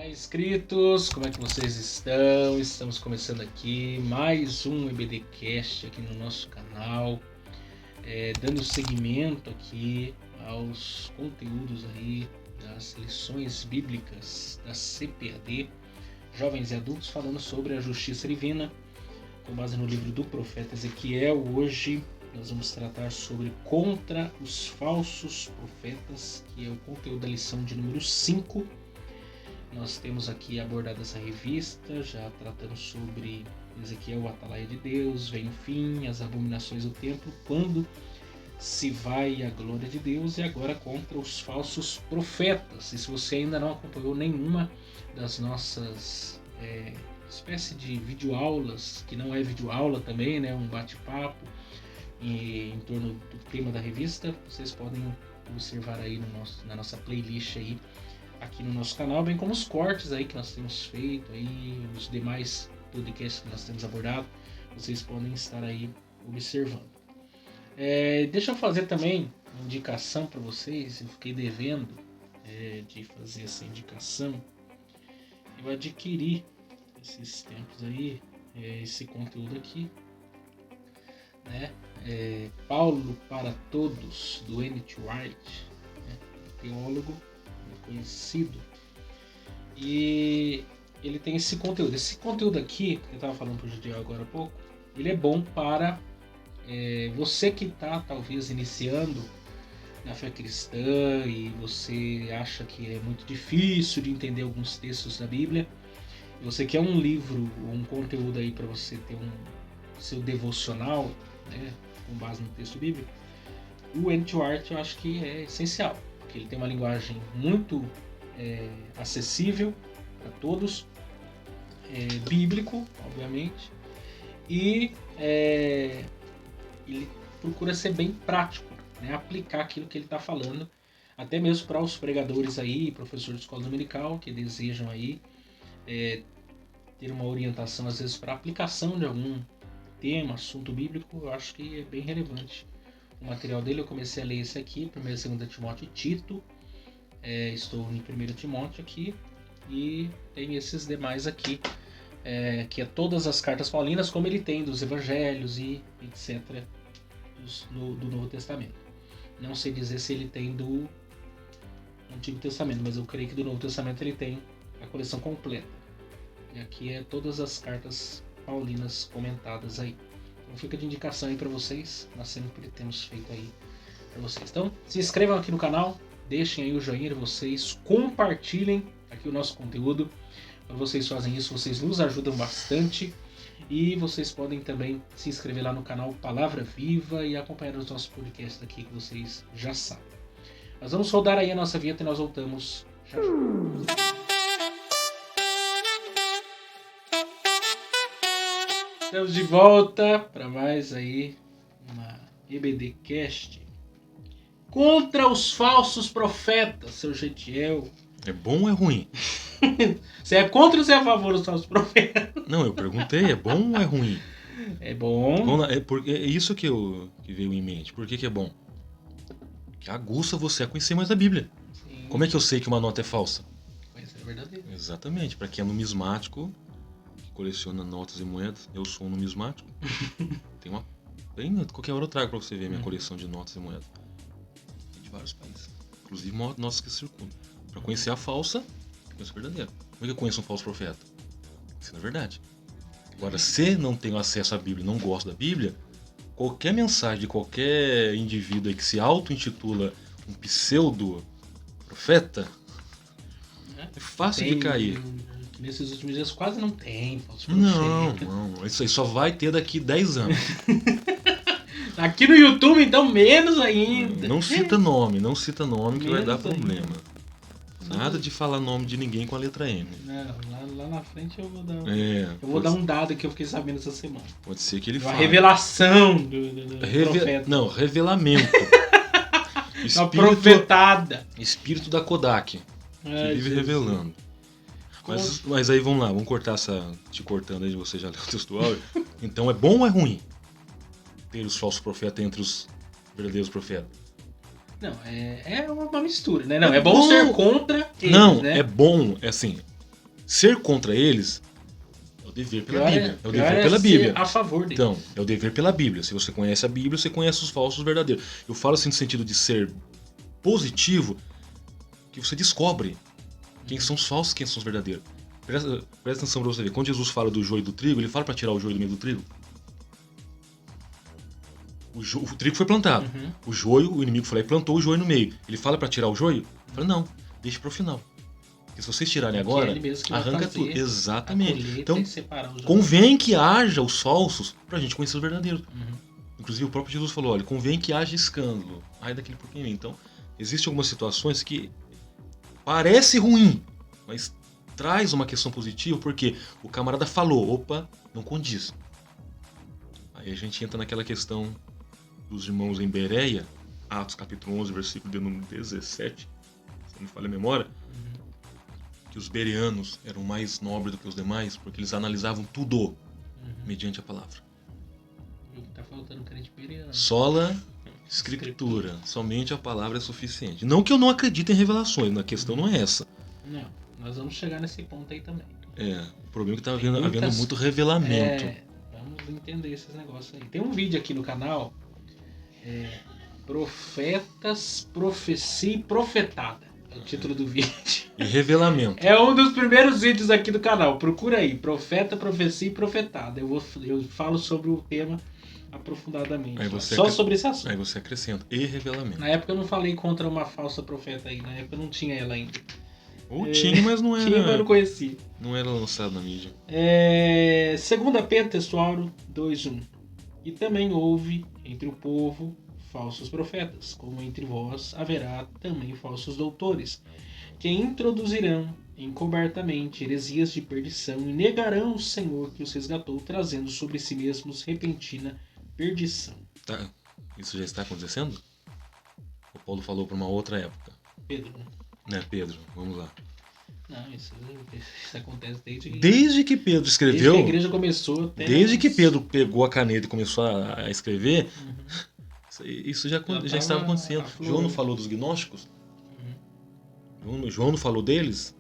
Inscritos, como é que vocês estão? Estamos começando aqui mais um EBDcast aqui no nosso canal, dando seguimento aqui aos conteúdos aí das lições bíblicas da CPAD, Jovens e Adultos, falando sobre a justiça divina, com base no livro do profeta Ezequiel. Hoje nós vamos tratar sobre contra os falsos profetas, que é o conteúdo da lição de número 5. Nós temos aqui abordado essa revista, já tratando sobre Ezequiel, o atalaia de Deus, vem o fim, as abominações do templo, quando se vai a glória de Deus, e agora contra os falsos profetas. E se você ainda não acompanhou nenhuma das nossas espécie de videoaulas, que não é videoaula também, né, um bate-papo em torno do tema da revista, vocês podem observar aí na nossa playlist aí, aqui no nosso canal, bem como os cortes aí que nós temos feito, aí, os demais podcasts que nós temos abordado, vocês podem estar aí observando. Deixa eu fazer também uma indicação para vocês, eu fiquei devendo de fazer essa indicação. Eu adquiri esses tempos aí, esse conteúdo aqui, né? Paulo para Todos, do N.T. Wright, né? Teólogo conhecido, e ele tem esse conteúdo. Esse conteúdo aqui, que eu estava falando para o Judiel agora há pouco, ele é bom para você que está talvez iniciando na fé cristã e você acha que é muito difícil de entender alguns textos da Bíblia, e você quer um livro, um conteúdo aí para você ter seu devocional, né, com base no texto bíblico. O N.T. Wright eu acho que é essencial, porque ele tem uma linguagem muito acessível para todos, bíblico, obviamente, e ele procura ser bem prático, né, aplicar aquilo que ele está falando, até mesmo para os pregadores aí, professores de escola dominical, que desejam aí ter uma orientação, às vezes, para aplicação de algum tema, assunto bíblico. Eu acho que é bem relevante o material dele. Eu comecei a ler esse aqui, 1ª e 2ª Timóteo e Tito. Estou em 1º Timóteo aqui, e tem esses demais aqui, que é todas as cartas paulinas, como ele tem dos evangelhos e etc. do Novo Testamento. Não sei dizer se ele tem do Antigo Testamento, mas eu creio que do Novo Testamento ele tem a coleção completa. E aqui é todas as cartas paulinas comentadas aí. Então fica de indicação aí para vocês, nós sempre temos feito aí para vocês. Então se inscrevam aqui no canal, deixem aí o joinha de vocês, compartilhem aqui o nosso conteúdo. Quando vocês fazem isso, vocês nos ajudam bastante. E vocês podem também se inscrever lá no canal Palavra Viva e acompanhar os nossos podcasts aqui, que vocês já sabem. Nós vamos rodar aí a nossa vinheta e nós voltamos já já. Estamos de volta para mais aí uma EBDcast contra os falsos profetas, seu Jetiel. É bom ou é ruim? Você é contra ou você é a favor dos falsos profetas? Não, eu perguntei, é bom ou é ruim? É bom. É isso que veio em mente. Por que é bom? Que aguça você a conhecer mais a Bíblia. Sim. Como é que eu sei que uma nota é falsa? Mas é verdadeiro. Exatamente, para quem é numismático, que coleciona notas e moedas, eu sou um numismático. Tem uma... qualquer hora eu trago para você ver a minha coleção de notas e moedas. Tem de vários países, inclusive notas que circulam. Para conhecer a falsa, conheço a verdadeira. Como é que eu conheço um falso profeta? Isso não é verdade. Agora, se não tenho acesso à Bíblia e não gosto da Bíblia, qualquer mensagem de qualquer indivíduo aí que se auto-intitula um pseudo-profeta, é fácil de cair. Nesses últimos dias quase não tem falso profeta. Não. Isso aí só vai ter daqui 10 anos. Aqui no YouTube, então, menos ainda. Não cita nome que vai dar Menos problema. ainda. Nada de falar nome de ninguém com a letra M. Não, lá na frente eu vou dar dar um dado que eu fiquei sabendo essa semana. Pode ser que ele Uma fale. Revelação do profeta. Não, revelamento. Uma profetada. Espírito da Kodak. Que vive revelando. Mas aí vamos lá, vamos cortar te cortando aí, você já leu o textual. Então é bom ou é ruim ter os falsos profetas entre os verdadeiros profetas? Não, é uma mistura, né? Não, é bom ser contra eles, não, né? É bom, é assim, ser contra eles é o dever pela Pior Bíblia. É o pior dever pela Bíblia. A favor deles. Então, é o dever pela Bíblia. Se você conhece a Bíblia, você conhece os falsos verdadeiros. Eu falo assim no sentido de ser positivo, que você descobre quem são os falsos e quem são os verdadeiros. Presta atenção pra você ver. Quando Jesus fala do joio e do trigo, ele fala pra tirar o joio do meio do trigo. O trigo foi plantado. Uhum. O joio, o inimigo foi lá e plantou o joio no meio. Ele fala pra tirar o joio? Ele fala, não, deixa pro final. Porque se vocês tirarem agora, ele mesmo que vai arranca fazer tudo. Exatamente. Então, separar os convém que haja os falsos pra gente conhecer os verdadeiros. Uhum. Inclusive, o próprio Jesus falou, olha, convém que haja escândalo. Ai daquele por quem vem. Então, existem algumas situações que parece ruim, mas traz uma questão positiva, porque o camarada falou, opa, não condiz. Aí a gente entra naquela questão dos irmãos em Bereia, Atos capítulo 11, versículo de número 17, se não me falha a memória, que os bereanos eram mais nobres do que os demais, porque eles analisavam tudo mediante a palavra. O que tá faltando crente bereano. Sola escritura, somente a palavra é suficiente. Não que eu não acredite em revelações, a questão não é essa. Não, nós vamos chegar nesse ponto aí também. O problema é que tá havendo muito revelamento. Vamos entender esses negócios aí. Tem um vídeo aqui no canal, Profetas, Profecia e Profetada. É o título do vídeo. E revelamento. É um dos primeiros vídeos aqui do canal. Procura aí, Profeta, Profecia e Profetada. Eu falo sobre o tema aprofundadamente. Só sobre esse assunto. Aí você acrescenta. E revelamento. Na época eu não falei contra uma falsa profeta aí. Na época não tinha ela ainda. Ou tinha, mas não era. Tinha, mas eu não conhecia. Não era lançado na mídia. 2 Pedro Textuário 2:1. E também houve entre o povo falsos profetas, como entre vós haverá também falsos doutores, que introduzirão encobertamente heresias de perdição e negarão o Senhor que os resgatou, trazendo sobre si mesmos repentina perdição. Tá. Isso já está acontecendo? O Paulo falou para uma outra época. Pedro, né? Pedro, vamos lá. Não, isso acontece desde que Pedro escreveu. Desde que a igreja começou até. Desde que Pedro pegou a caneta e começou a escrever, isso já estava acontecendo. João não falou dos gnósticos? João não falou deles?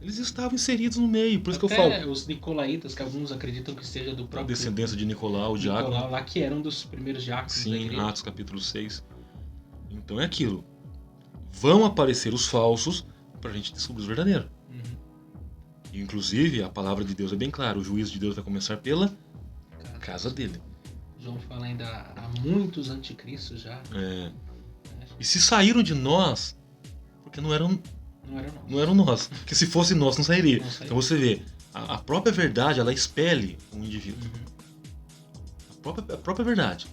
Eles estavam inseridos no meio, por isso que eu falo. Os nicolaítas, que alguns acreditam que seja do próprio. A descendência de Nicolau, o diácono. Nicolau, lá que eram dos primeiros diáconos. Sim, Atos capítulo 6. Então é aquilo. Vão aparecer os falsos pra gente descobrir os verdadeiros. E, inclusive, a palavra de Deus é bem clara. O juízo de Deus vai começar pela casa dele. João fala ainda há muitos anticristos já. E se saíram de nós, porque não eram nós. Porque se fosse nós, não sairia. Então você vê, a própria verdade, ela expele um indivíduo. A própria verdade.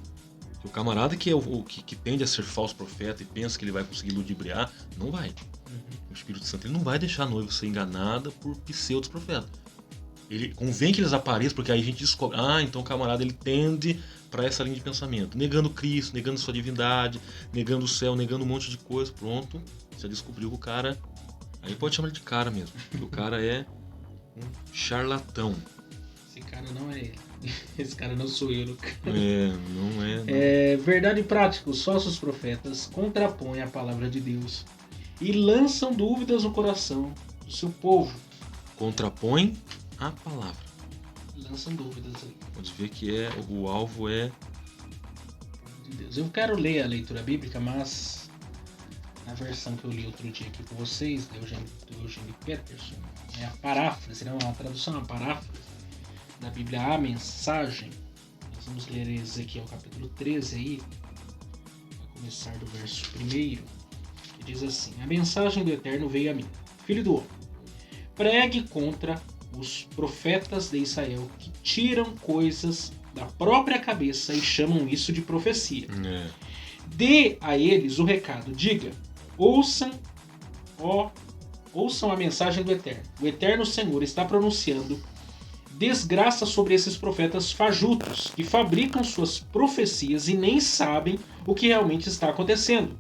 O camarada que tende a ser falso profeta e pensa que ele vai conseguir ludibriar, não vai. O Espírito Santo ele não vai deixar a noiva ser enganada por pseudos profetas. Ele convém que eles apareçam, porque aí a gente descobre, então o camarada ele tende para essa linha de pensamento, negando Cristo, negando sua divindade, negando o céu, negando um monte de coisa. Pronto, já descobriu que o cara, aí pode chamar ele de cara mesmo, porque o cara é um charlatão. Esse cara não é ele. Esse cara não sou eu. Não é. Verdade e prática, os falsos profetas contrapõem a palavra de Deus e lançam dúvidas no coração do seu povo. Contrapõe a palavra. Lançam dúvidas aí. Pode ver que o alvo é de Deus. Eu quero ler a leitura bíblica, mas na versão que eu li outro dia aqui com vocês, do Eugênio Peterson, é a paráfrase, não a tradução, a paráfrase da Bíblia, a mensagem. Nós vamos ler Ezequiel capítulo 13 aí, vai começar do verso 1º, que diz assim: a mensagem do Eterno veio a mim, filho do homem, pregue contra os profetas de Israel que tiram coisas da própria cabeça e chamam isso de profecia. Dê a eles o recado, diga, ouçam a mensagem do Eterno. O Eterno Senhor está pronunciando desgraça sobre esses profetas fajutos que fabricam suas profecias e nem sabem o que realmente está acontecendo.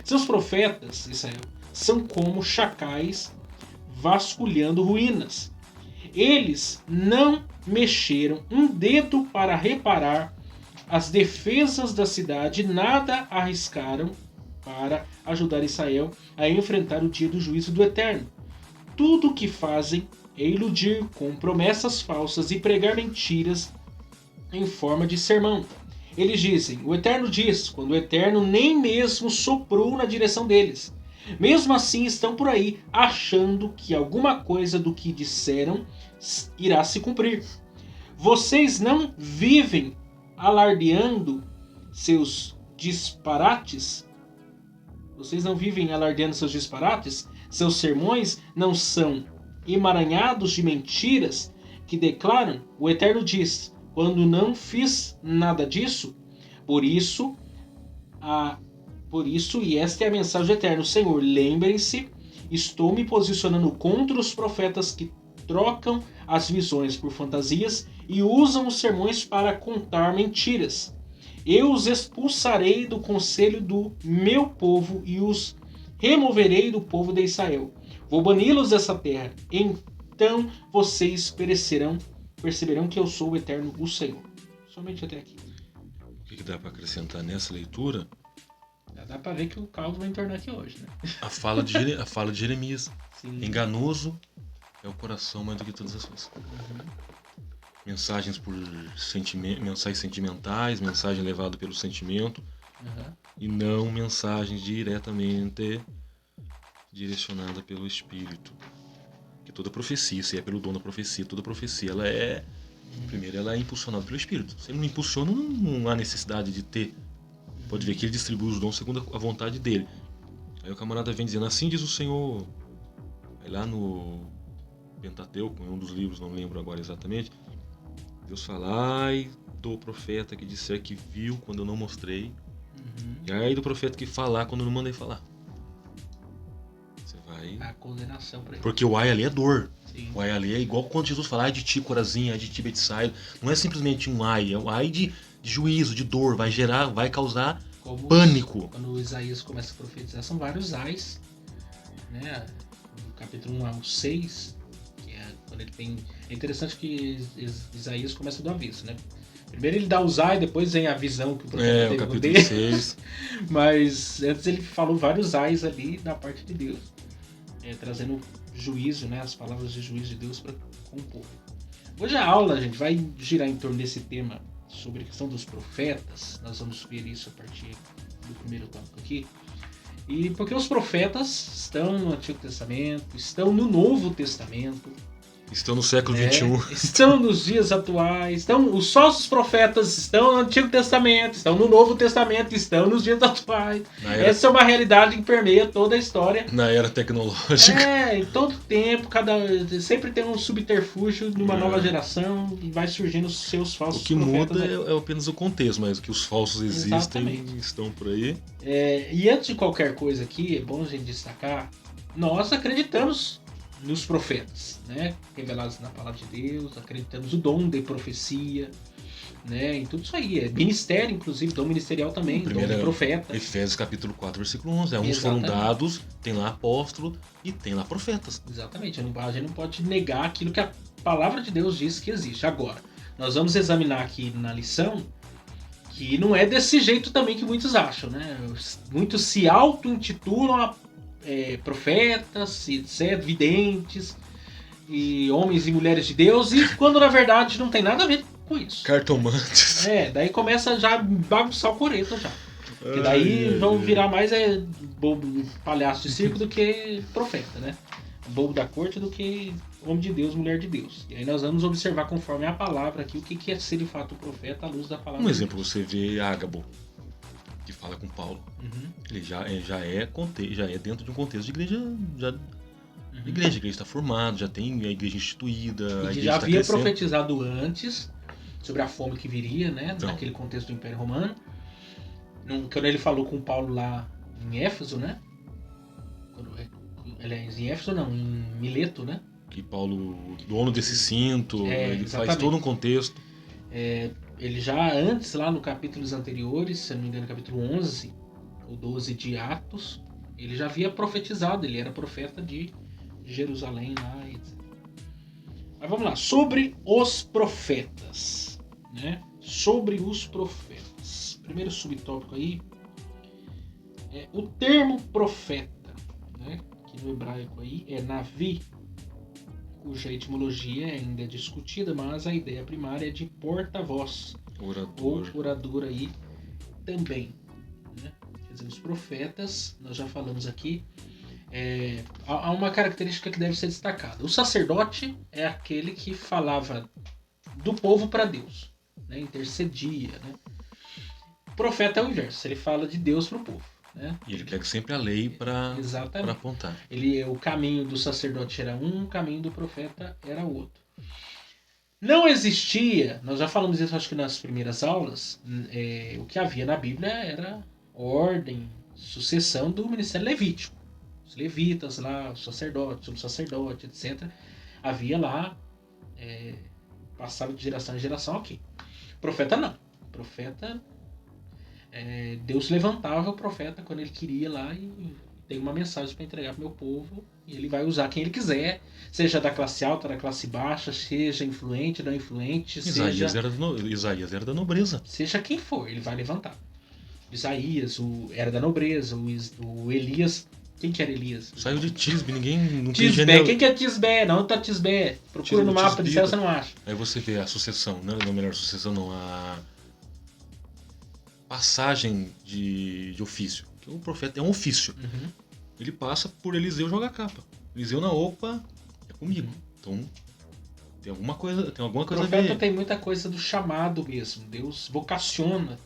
Seus profetas, Israel, são como chacais vasculhando ruínas. Eles não mexeram um dedo para reparar as defesas da cidade, nada arriscaram para ajudar Israel a enfrentar o dia do juízo do Eterno. tudo o que fazem é iludir com promessas falsas e pregar mentiras em forma de sermão. Eles dizem, o Eterno diz, quando o Eterno nem mesmo soprou na direção deles. Mesmo assim estão por aí achando que alguma coisa do que disseram irá se cumprir. Vocês não vivem alardeando seus disparates? Vocês não vivem alardeando seus disparates? Seus sermões não são emaranhados de mentiras que declaram? O Eterno diz, quando não fiz nada disso, por isso, e esta é a mensagem do Eterno, Senhor, lembrem-se, estou me posicionando contra os profetas que trocam as visões por fantasias e usam os sermões para contar mentiras. Eu os expulsarei do conselho do meu povo e os removerei do povo de Israel. Vou bani-los dessa terra. Então vocês perceberão que eu sou o Eterno, o Senhor. Somente até aqui. O que dá para acrescentar nessa leitura? Já dá para ver que o caldo vai entornar aqui hoje, né? A fala de Jeremias. Sim. Enganoso é o coração mais do que todas as coisas. Mensagens por mensagens sentimentais, mensagem levada pelo sentimento, e não mensagens diretamente direcionada pelo Espírito. Que toda profecia, se é pelo dom da profecia, toda profecia primeiro ela é impulsionada pelo Espírito. Se ele não impulsiona, não há necessidade de ter. Pode ver que ele distribui os dons segundo a vontade dele. Aí o camarada vem dizendo, assim diz o Senhor. Aí lá no Pentateuco, em um dos livros, não lembro agora exatamente, Deus fala, ai do profeta que disser que viu quando eu não mostrei. E ai do profeta que falar quando eu não mandei falar. Você vai... A condenação pra ele. Porque o ai ali é dor. Sim. O ai ali é igual quando Jesus fala, ai de ti, Corazim, ai de ti, Betsaida. Não é simplesmente um ai, é um ai de juízo, de dor. Vai causar pânico. Quando o Isaías começa a profetizar, são vários ais. Né? Do capítulo 1 ao 6, que é quando ele tem... É interessante que Isaías começa do avesso, né? Primeiro ele dá os ai, depois vem a visão que o profeta teve. O capítulo 6. Mas antes ele falou vários ais ali da parte de Deus. Trazendo juízo, né? As palavras de juízo de Deus para com o povo. Hoje a aula, gente, vai girar em torno desse tema sobre a questão dos profetas. Nós vamos ver isso a partir do primeiro tópico aqui. E porque os profetas estão no Antigo Testamento, estão no Novo Testamento. Estão no século XXI. Estão nos dias atuais. Os falsos profetas estão no Antigo Testamento, estão no Novo Testamento, estão nos dias atuais. Essa é uma realidade que permeia toda a história. Na era tecnológica. Em todo tempo, sempre tem um subterfúgio numa nova geração e vai surgindo os seus falsos profetas. O que muda é apenas o contexto, mas que os falsos existem estão por aí. E antes de qualquer coisa aqui, é bom a gente destacar, nós acreditamos nos profetas, né? Revelados na palavra de Deus, acreditamos no dom de profecia, né? Em tudo isso aí, é ministério, inclusive, dom ministerial também, dom de profeta. Efésios capítulo 4, versículo 11, uns foram dados, tem lá apóstolo e tem lá profetas. Exatamente, a gente não pode negar aquilo que a palavra de Deus diz que existe. Agora, nós vamos examinar aqui na lição que não é desse jeito também que muitos acham, né? Muitos se auto-intitulam profetas, etc., videntes, e homens e mulheres de Deus, e quando na verdade não tem nada a ver com isso. Cartomantes. Daí começa já a bagunçar o coreto já. Porque daí vão virar mais bobo, palhaço de circo do que profeta, né? Bobo da corte do que homem de Deus, mulher de Deus. E aí nós vamos observar conforme a palavra aqui o que é ser de fato o profeta à luz da palavra. Um exemplo, você vê Ágabo, que fala com Paulo. Ele já é dentro de um contexto de igreja. A igreja está formada, já tem a igreja instituída. E que já havia profetizado antes sobre a fome que viria, né? Então, naquele contexto do Império Romano. Quando ele falou com Paulo lá em Éfeso, né? Em Éfeso não, em Mileto, né? Que Paulo, dono desse cinto, ele exatamente. Faz todo um contexto. Ele já antes, lá no capítulos anteriores, se não me engano, capítulo 11 ou 12 de Atos, ele já havia profetizado, ele era profeta de Jerusalém lá, etc. Mas vamos lá, sobre os profetas, né? Sobre os profetas. Primeiro subtópico aí é o termo profeta, né? Que no hebraico aí é Navi, cuja etimologia ainda é discutida, mas a ideia primária é de porta-voz, ou orador aí também, né? Quer dizer, os profetas, nós já falamos aqui, há uma característica que deve ser destacada. O sacerdote é aquele que falava do povo para Deus, né? Intercedia, né? O profeta é o inverso, ele fala de Deus para o povo, né? E ele pega sempre a lei para apontar. O caminho do sacerdote era um, o caminho do profeta era outro. Não existia, nós já falamos isso acho que nas primeiras aulas, o que havia na Bíblia era ordem, sucessão do ministério levítico. Os levitas lá, os sacerdotes, o sacerdote, etc. Havia lá, passava de geração em geração, ok. Profeta não. Profeta, Deus levantava o profeta quando ele queria lá e tem uma mensagem para entregar para o meu povo e ele vai usar quem ele quiser, seja da classe alta, da classe baixa, seja influente, não influente, Isaías era da nobreza. Seja quem for, ele vai levantar. Isaías era da nobreza, o Elias. Quem que era Elias? Saiu de Tisbe, ninguém não tem Tisbe, quem que é Tisbe? Não tá Tisbe. Procura no mapa de céu, você não acha. Aí você vê a sucessão, não é melhor sucessão não, a passagem de ofício. Que o profeta é um ofício. Uhum. Ele passa por Eliseu joga a capa. Eliseu na opa, é comigo. Então tem alguma coisa a ver. O profeta tem muita coisa do chamado mesmo. Deus vocaciona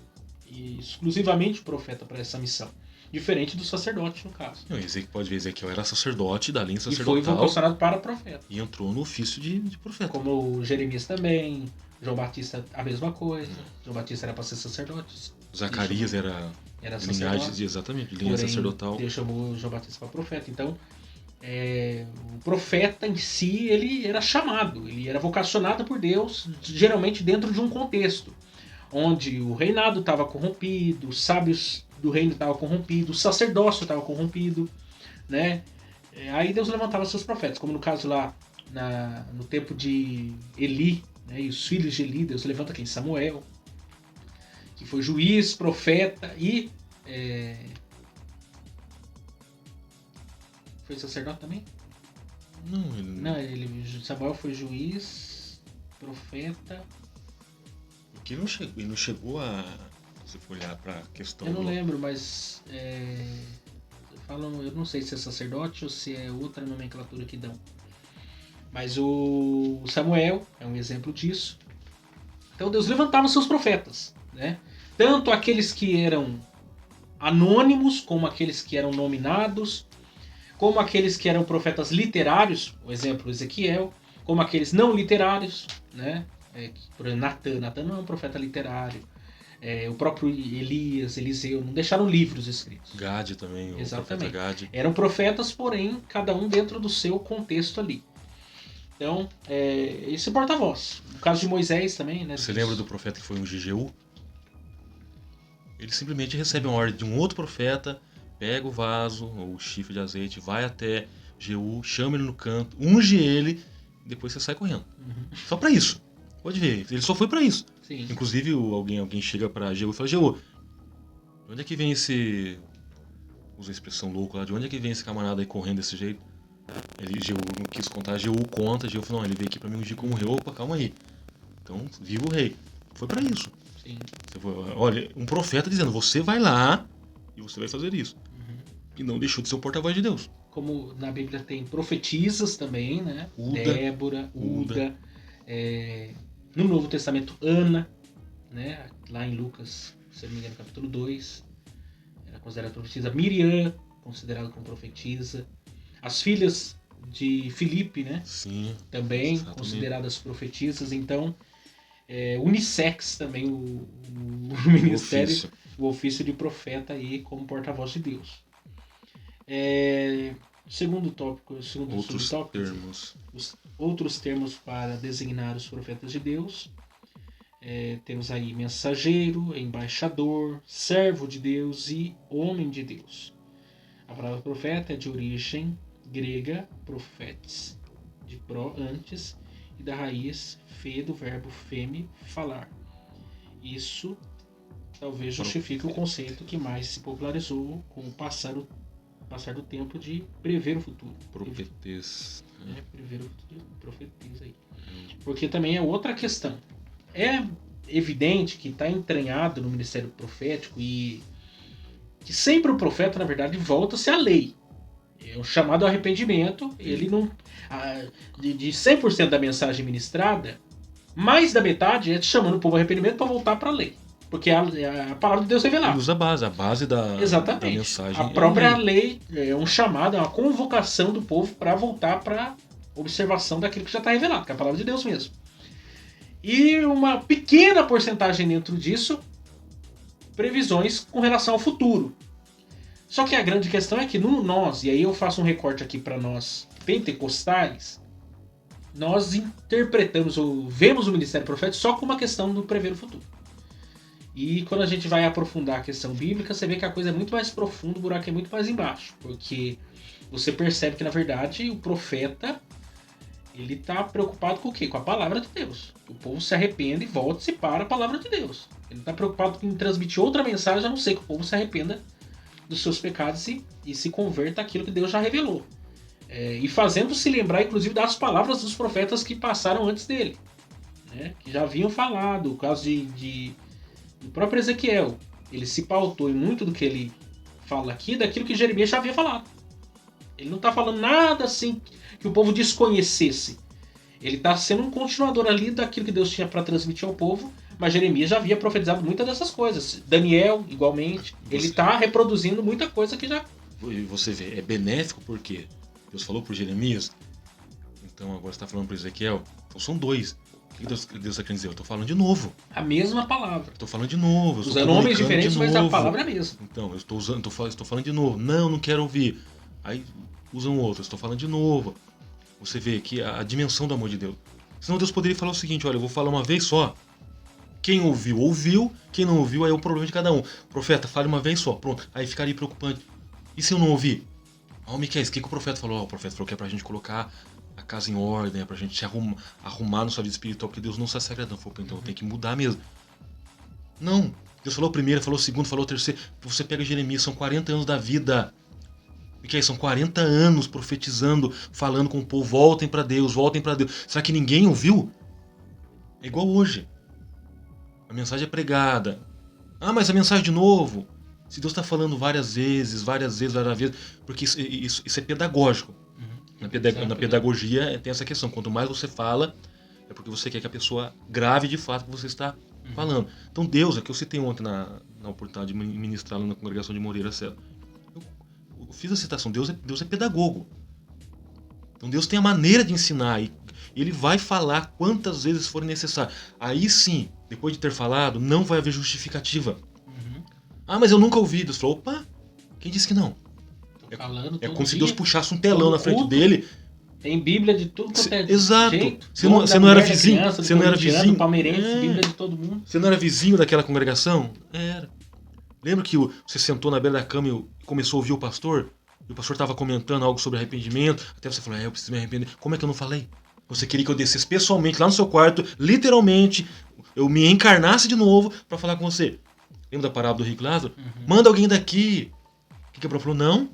exclusivamente o profeta para essa missão. Diferente do sacerdote, no caso. Não, pode ver, Ezequiel era sacerdote da linha sacerdotal. E foi vocacionado para profeta. E entrou no ofício de profeta. Como Jeremias também, João Batista a mesma coisa. João Batista era para ser sacerdote. Zacarias era sacerdote. Exatamente, linha sacerdotal. Deus chamou João Batista para profeta. Então, o profeta em si, ele era chamado, ele era vocacionado por Deus, geralmente dentro de um contexto, onde o reinado estava corrompido, os sábios do reino estavam corrompidos, o sacerdócio estava corrompido, né? Aí Deus levantava seus profetas, como no caso lá, no tempo de Eli, né? E os filhos de Eli, Deus levanta quem? Samuel, que foi juiz, profeta e... Foi sacerdote também? Não, Samuel foi juiz, profeta... Porque ele não chegou a... Se for olhar para a questão... Eu não lembro, mas... eu não sei se é sacerdote ou se é outra nomenclatura que dão. Mas o Samuel é um exemplo disso. Então Deus levantava seus profetas, né? Tanto aqueles que eram anônimos, como aqueles que eram nominados, como aqueles que eram profetas literários, o exemplo Ezequiel, como aqueles não literários, né? Por exemplo, Natan não é um profeta literário. O próprio Elias, Eliseu, não deixaram livros escritos. Gade também, exatamente. O profeta Gade. Eram profetas, porém, cada um dentro do seu contexto ali. Então, esse porta-voz. No caso de Moisés também, né? Você lembra do profeta que foi um Jeú? Ele simplesmente recebe uma ordem de um outro profeta, pega o vaso, ou o chifre de azeite, vai até Jeú, chama ele no canto, unge ele, e depois você sai correndo. Uhum. Só pra isso. Pode ver, ele só foi pra isso. Sim. Inclusive, alguém chega pra Jeú e fala: Jeú, de onde é que vem esse... Usa a expressão louco lá, de onde é que vem esse camarada aí correndo desse jeito? Jeú não quis contar, Jeú conta, Jeú falou: não, ele veio aqui pra me ungir como rei. Opa, calma aí. Então, viva o rei. Foi pra isso. Sim. Olha, um profeta dizendo: você vai lá e você vai fazer isso. Uhum. E não deixou de ser o porta-voz de Deus. Como na Bíblia tem profetisas também, né? Débora, Uda. No Novo Testamento, Ana, né? Lá em Lucas, se não me engano, capítulo 2, era considerada profetisa. Miriam, considerada como profetisa. As filhas de Filipe, né? Sim, também exatamente. Consideradas profetisas. Então, unissex também o ministério, o ofício de profeta aí como porta-voz de Deus. Segundo tópico, outros termos para designar os profetas de Deus. Temos aí mensageiro, embaixador, servo de Deus e homem de Deus. A palavra profeta é de origem grega, profetes, de pro, antes, e da raiz fe, do verbo feme, falar. Isso talvez justifique o conceito que mais se popularizou com o passar passar do tempo, de prever o futuro. Profetês. Prever o futuro, profetiza aí. Porque também é outra questão. É evidente que está entranhado no ministério profético e que sempre o profeta, na verdade, volta-se à lei. É o chamado arrependimento. Ele não... De 100% da mensagem ministrada, mais da metade é chamando o povo ao arrependimento para voltar para a lei. Porque é a palavra de Deus revelada. Ele usa a base da mensagem. A própria lei é um chamado, é uma convocação do povo para voltar para observação daquilo que já está revelado, que é a palavra de Deus mesmo. E uma pequena porcentagem dentro disso, previsões com relação ao futuro. Só que a grande questão é que nós, e aí eu faço um recorte aqui para nós pentecostais, nós interpretamos ou vemos o ministério profético só como uma questão do prever o futuro. E quando a gente vai aprofundar a questão bíblica, você vê que a coisa é muito mais profunda, o buraco é muito mais embaixo. Porque você percebe que, na verdade, o profeta, ele está preocupado com o quê? Com a palavra de Deus. Que o povo se arrependa e volte-se para a palavra de Deus. Ele não está preocupado em transmitir outra mensagem, a não ser que o povo se arrependa dos seus pecados e se converta àquilo que Deus já revelou. E fazendo-se lembrar, inclusive, das palavras dos profetas que passaram antes dele. Né? Que já haviam falado, o caso do próprio Ezequiel. Ele se pautou em muito do que ele fala aqui, daquilo que Jeremias já havia falado. Ele não está falando nada assim que o povo desconhecesse. Ele está sendo um continuador ali daquilo que Deus tinha para transmitir ao povo, mas Jeremias já havia profetizado muitas dessas coisas. Daniel, igualmente. Ele está reproduzindo muita coisa que já... Você vê, é benéfico porque Deus falou por Jeremias, então agora você está falando para Ezequiel, então são dois. O que Deus está querendo dizer? Eu estou falando de novo. A mesma palavra. Estou falando de novo. Usando nomes diferentes, mas a palavra é a mesma. Então, eu estou falando de novo. Não quero ouvir. Aí usam outro, estou falando de novo. Você vê que a dimensão do amor de Deus. Senão Deus poderia falar o seguinte, olha, eu vou falar uma vez só. Quem ouviu, ouviu. Quem não ouviu, aí é o problema de cada um. Profeta, fale uma vez só, pronto. Aí ficaria preocupante. E se eu não ouvir? Miquel, o que o profeta falou? O profeta falou que é pra gente colocar a casa em ordem, é pra gente se arrumar na sua vida espiritual, porque Deus não se sagrado. Então tem que mudar mesmo. Não. Deus falou o primeiro, falou o segundo, falou o terceiro. Você pega Jeremias, são 40 anos da vida. Miquel, são 40 anos profetizando, falando com o povo, voltem pra Deus, voltem pra Deus. Será que ninguém ouviu? É igual hoje. A mensagem é pregada. Mas a mensagem de novo. Se Deus está falando várias vezes, porque isso é pedagógico. Na pedagogia tem essa questão. Quanto mais você fala, é porque você quer que a pessoa grave de fato o que você está falando. Então Deus, é que eu citei ontem na oportunidade de ministrar lá na congregação de Moreira Céu. Eu fiz a citação, Deus é pedagogo. Então Deus tem a maneira de ensinar e Ele vai falar quantas vezes for necessário. Aí sim, depois de ter falado, não vai haver justificativa. Mas eu nunca ouvi. Deus falou, opa, quem disse que não? É como se Deus puxasse um telão na frente dele. Tem Bíblia de tudo quanto é exato. jeito. Você não era vizinho? Você não era vizinho? Palmeirense, Bíblia de todo mundo. Você não era vizinho daquela congregação? Era. Lembra que você sentou na beira da cama e começou a ouvir o pastor? E o pastor estava comentando algo sobre arrependimento. Até você falou, eu preciso me arrepender. Como é que eu não falei? Você queria que eu descesse pessoalmente lá no seu quarto, literalmente, eu me encarnasse de novo para falar com você. Lembra da parábola do rico Lázaro? Manda alguém daqui. O que Abraão falou? Não.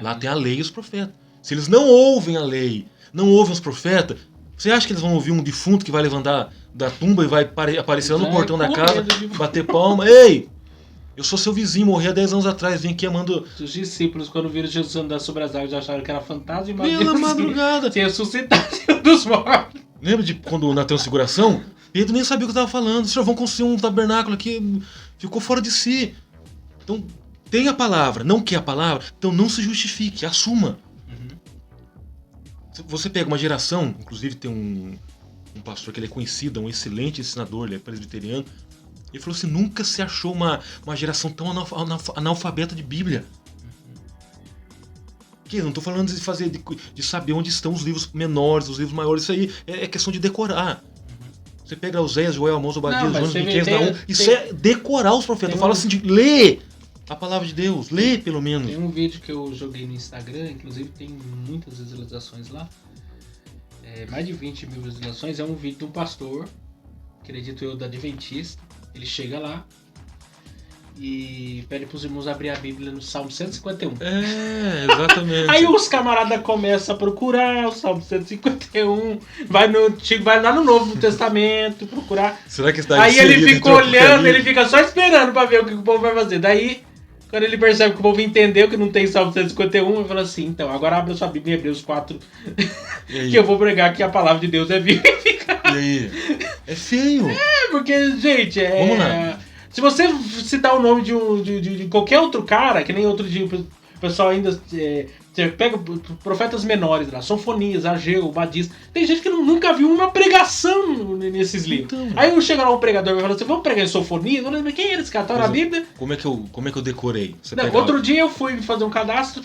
Lá tem a lei e os profetas. Se eles não ouvem a lei, não ouvem os profetas, você acha que eles vão ouvir um defunto que vai levantar da tumba e vai aparecer lá no portão da casa, bater palma? Ei, eu sou seu vizinho, morri há 10 anos atrás, vim aqui amando... Os discípulos, quando viram Jesus andar sobre as águas, acharam que era fantasma e pela madrugada. Se ressuscitasse dos mortos. Lembra de quando na transfiguração? Pedro nem sabia o que estava falando. Senhor, vão construir um tabernáculo aqui. Ficou fora de si. Então, tem a palavra. Não quer a palavra? Então não se justifique. Assuma. Você pega uma geração, inclusive tem um pastor que ele é conhecido, um excelente ensinador, ele é presbiteriano. Ele falou assim, nunca se achou uma geração tão analfabeta de Bíblia. Eu não estou falando de saber onde estão os livros menores, os livros maiores. Isso aí é questão de decorar. Você pega Oséias, Joel, Amós, Obadias, Jonas, Miqueias, Naum. Isso é decorar os profetas. Eu falo assim de ler a palavra de Deus. Ler, pelo menos. Tem um vídeo que eu joguei no Instagram, inclusive tem muitas visualizações lá. Mais de 20 mil visualizações. É um vídeo de um pastor, acredito eu, da Adventista. Ele chega lá e pede pros irmãos abrir a Bíblia no Salmo 151. Exatamente. Aí os camaradas começam a procurar o Salmo 151, vai lá no Novo Testamento procurar. Será que está Aí ele inserido fica entre o olhando, Apocalipse? ele fica só esperando pra ver o que o povo vai fazer. Daí, quando ele percebe que o povo entendeu que não tem Salmo 151, ele fala assim, então, agora abre a sua Bíblia em Hebreus 4, E aí? que eu vou pregar que a palavra de Deus é viva. E aí? É feio. Porque, gente, Vamos lá. se você citar o nome de qualquer outro cara, que nem outro dia o pessoal ainda... Você pega profetas menores lá, Sofonias, Ageu, Batista. Tem gente que nunca viu uma pregação nesses livros. Então, aí chega lá um pregador e fala assim: vamos pregar em Sofonias? Eu falei, quem é esse cara? Tá na Bíblia? Como é que eu decorei? Você Não, pega outro dia eu fui fazer um cadastro.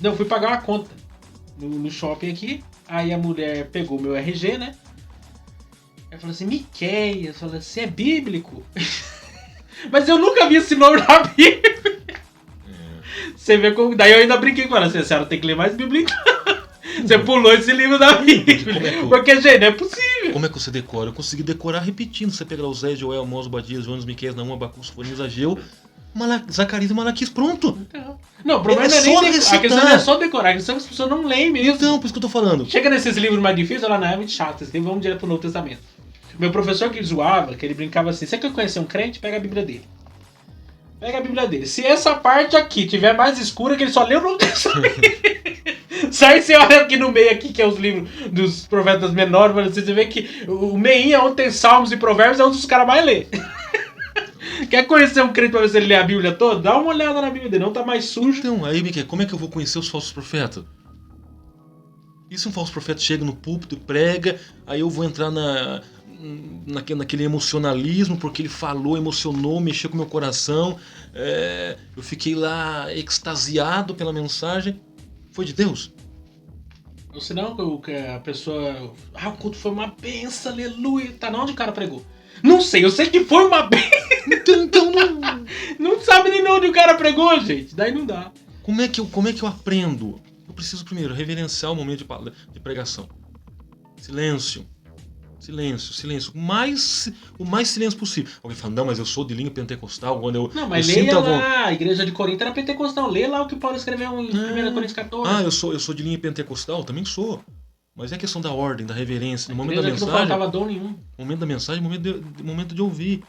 Não, fui pagar uma conta no shopping aqui. Aí a mulher pegou o meu RG, né? Ela falou assim: Miqueias, falou assim, é bíblico? Mas eu nunca vi esse nome na Bíblia. Você vê como. Daí eu ainda brinquei com ela assim: a senhora tem que ler mais Bíblia. Você pulou esse livro da Bíblia. Porque, gente, não é possível. Como é que você decora? Eu consegui decorar repetindo. Você pega lá o Zé, Joel, Amós, Obadias, Jonas, Miqueias, Naum, Abacu, Sofonias, Ageu, Zacarias e Malaquias. Pronto. Não, o problema É não é nem só a recitar. questão não é só decorar, a questão é que as pessoas não leem mesmo. Então, por isso que eu tô falando. Chega nesses livros mais difíceis, ela não é muito chato, esse livro, vamos direto pro Novo Testamento. Meu professor que zoava, que ele brincava assim: você quer conhecer um crente? Pega a Bíblia dele. Pega a Bíblia dele. Se essa parte aqui tiver mais escura, que ele só leu o Novo Testamento. Sai, você olha aqui no meio, aqui, que é os livros dos profetas menores, você vê que o meinho, onde tem Salmos e Provérbios, é onde os caras mais lê. Quer conhecer um crente pra ver se ele lê a Bíblia toda? Dá uma olhada na Bíblia dele, não tá mais sujo. Então, aí, Miquel, como é que eu vou conhecer os falsos profetas? E se um falso profeta chega no púlpito e prega, aí eu vou entrar naquele emocionalismo, porque ele falou, emocionou, mexeu com o meu coração, eu fiquei lá extasiado pela mensagem. Foi de Deus? Ou senão a pessoa... o culto foi uma benção, aleluia. Tá, não onde o cara pregou? Não sei, eu sei que foi uma benção. Então não sabe nem onde o cara pregou, gente. Daí não dá. Como é que eu aprendo? Eu preciso primeiro reverenciar o momento de pregação. Silêncio. O mais silêncio possível. Alguém fala, não, mas eu sou de linha pentecostal. Quando eu, não, mas eu leia sinto lá, a igreja de Corinto era pentecostal. Lê lá o que Paulo escreveu em 1 Coríntios 14. Eu sou de linha pentecostal? Também sou. Mas é questão da ordem, da reverência. No momento da mensagem. Não faltava dom nenhum. Momento da mensagem, momento de ouvir.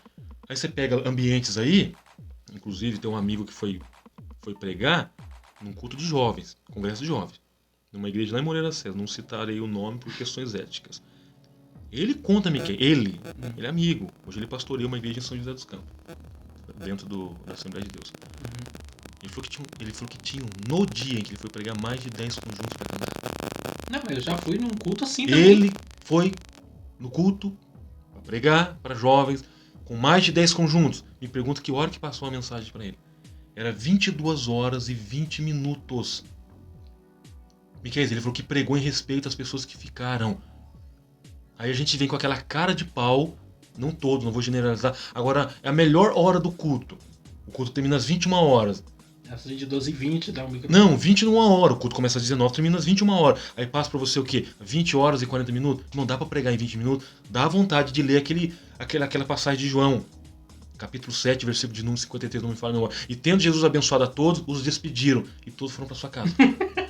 Aí você pega ambientes aí. Inclusive, tem um amigo que foi pregar num culto de jovens, congresso de jovens, numa igreja lá em Moreira César. Não citarei o nome por questões éticas. Ele conta, Miquel, ele é amigo. Hoje ele pastoreia uma igreja em São José dos Campos, dentro da Assembleia de Deus. Ele falou que tinha no dia em que ele foi pregar mais de 10 conjuntos para cantar. Não, mas eu já fui num culto assim também. Ele foi no culto para pregar para jovens com mais de 10 conjuntos. Me pergunta que hora que passou a mensagem para ele. Era 22 horas e 20 minutos. Miquel, ele falou que pregou em respeito às pessoas que ficaram. Aí a gente vem com aquela cara de pau, não todo, não vou generalizar. Agora, é a melhor hora do culto. O culto termina às 21 horas. Essa de 12 e 20 dá um microfone. Não, 21 horas. O culto começa às 19, termina às 21 horas. Aí passa pra você o quê? 20 horas e 40 minutos? Não dá pra pregar em 20 minutos. Dá vontade de ler aquela passagem de João. Capítulo 7, versículo de número 53, não me fala nenhuma. E tendo Jesus abençoado a todos, os despediram. E todos foram pra sua casa.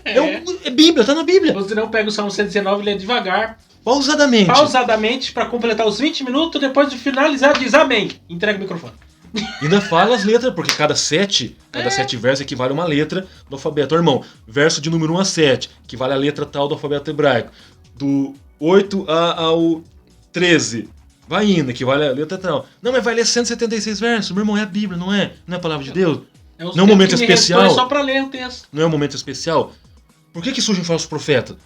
É Bíblia, tá na Bíblia. Você não pega o Salmo 119 e lê devagar. Pausadamente. Para completar os 20 minutos, depois de finalizar, diz amém. Entrega o microfone. Ainda fala as letras, porque cada sete versos equivale a uma letra do alfabeto. Irmão, verso de número 1 a 7, equivale a letra tal do alfabeto hebraico. Do 8 ao 13, vai indo, equivale a letra tal. Não, mas vai ler 176 versos. Meu irmão, é a Bíblia, não é? Não é a palavra de Deus? Não é um momento especial? É só para ler o texto. Não é um momento especial? Por que surge um falso profeta?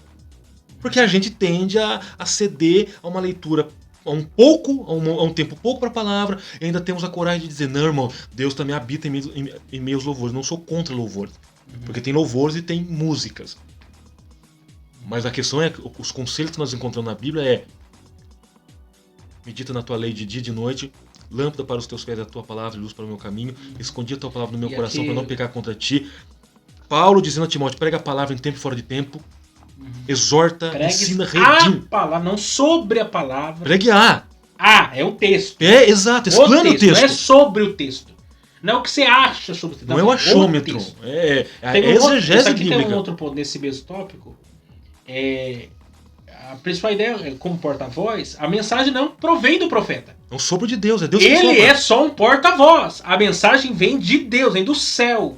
Porque a gente tende a ceder a uma leitura a um tempo pouco para a palavra, e ainda temos a coragem de dizer, não, irmão, Deus também habita em meus louvores. Não sou contra louvores, porque tem louvores e tem músicas. Mas a questão é, os conselhos que nós encontramos na Bíblia é: medita na tua lei de dia e de noite, lâmpada para os teus pés é a tua palavra e luz para o meu caminho, escondi a tua palavra no meu coração para não pecar contra ti. Paulo dizendo a Timóteo, prega a palavra em tempo e fora de tempo. Exorta, ensina, redime. A palavra, não sobre a palavra. Pregue a. É o texto. Exato, explana o texto. Não é sobre o texto. Não é o que você acha sobre o texto. Não é o achômetro. É a exegese bíblica. Tem um outro ponto nesse mesmo tópico. A principal ideia, como porta-voz, a mensagem não provém do profeta. É um sopro de Deus, é Deus que Ele sopra. é só um porta-voz. A mensagem vem de Deus, vem do céu.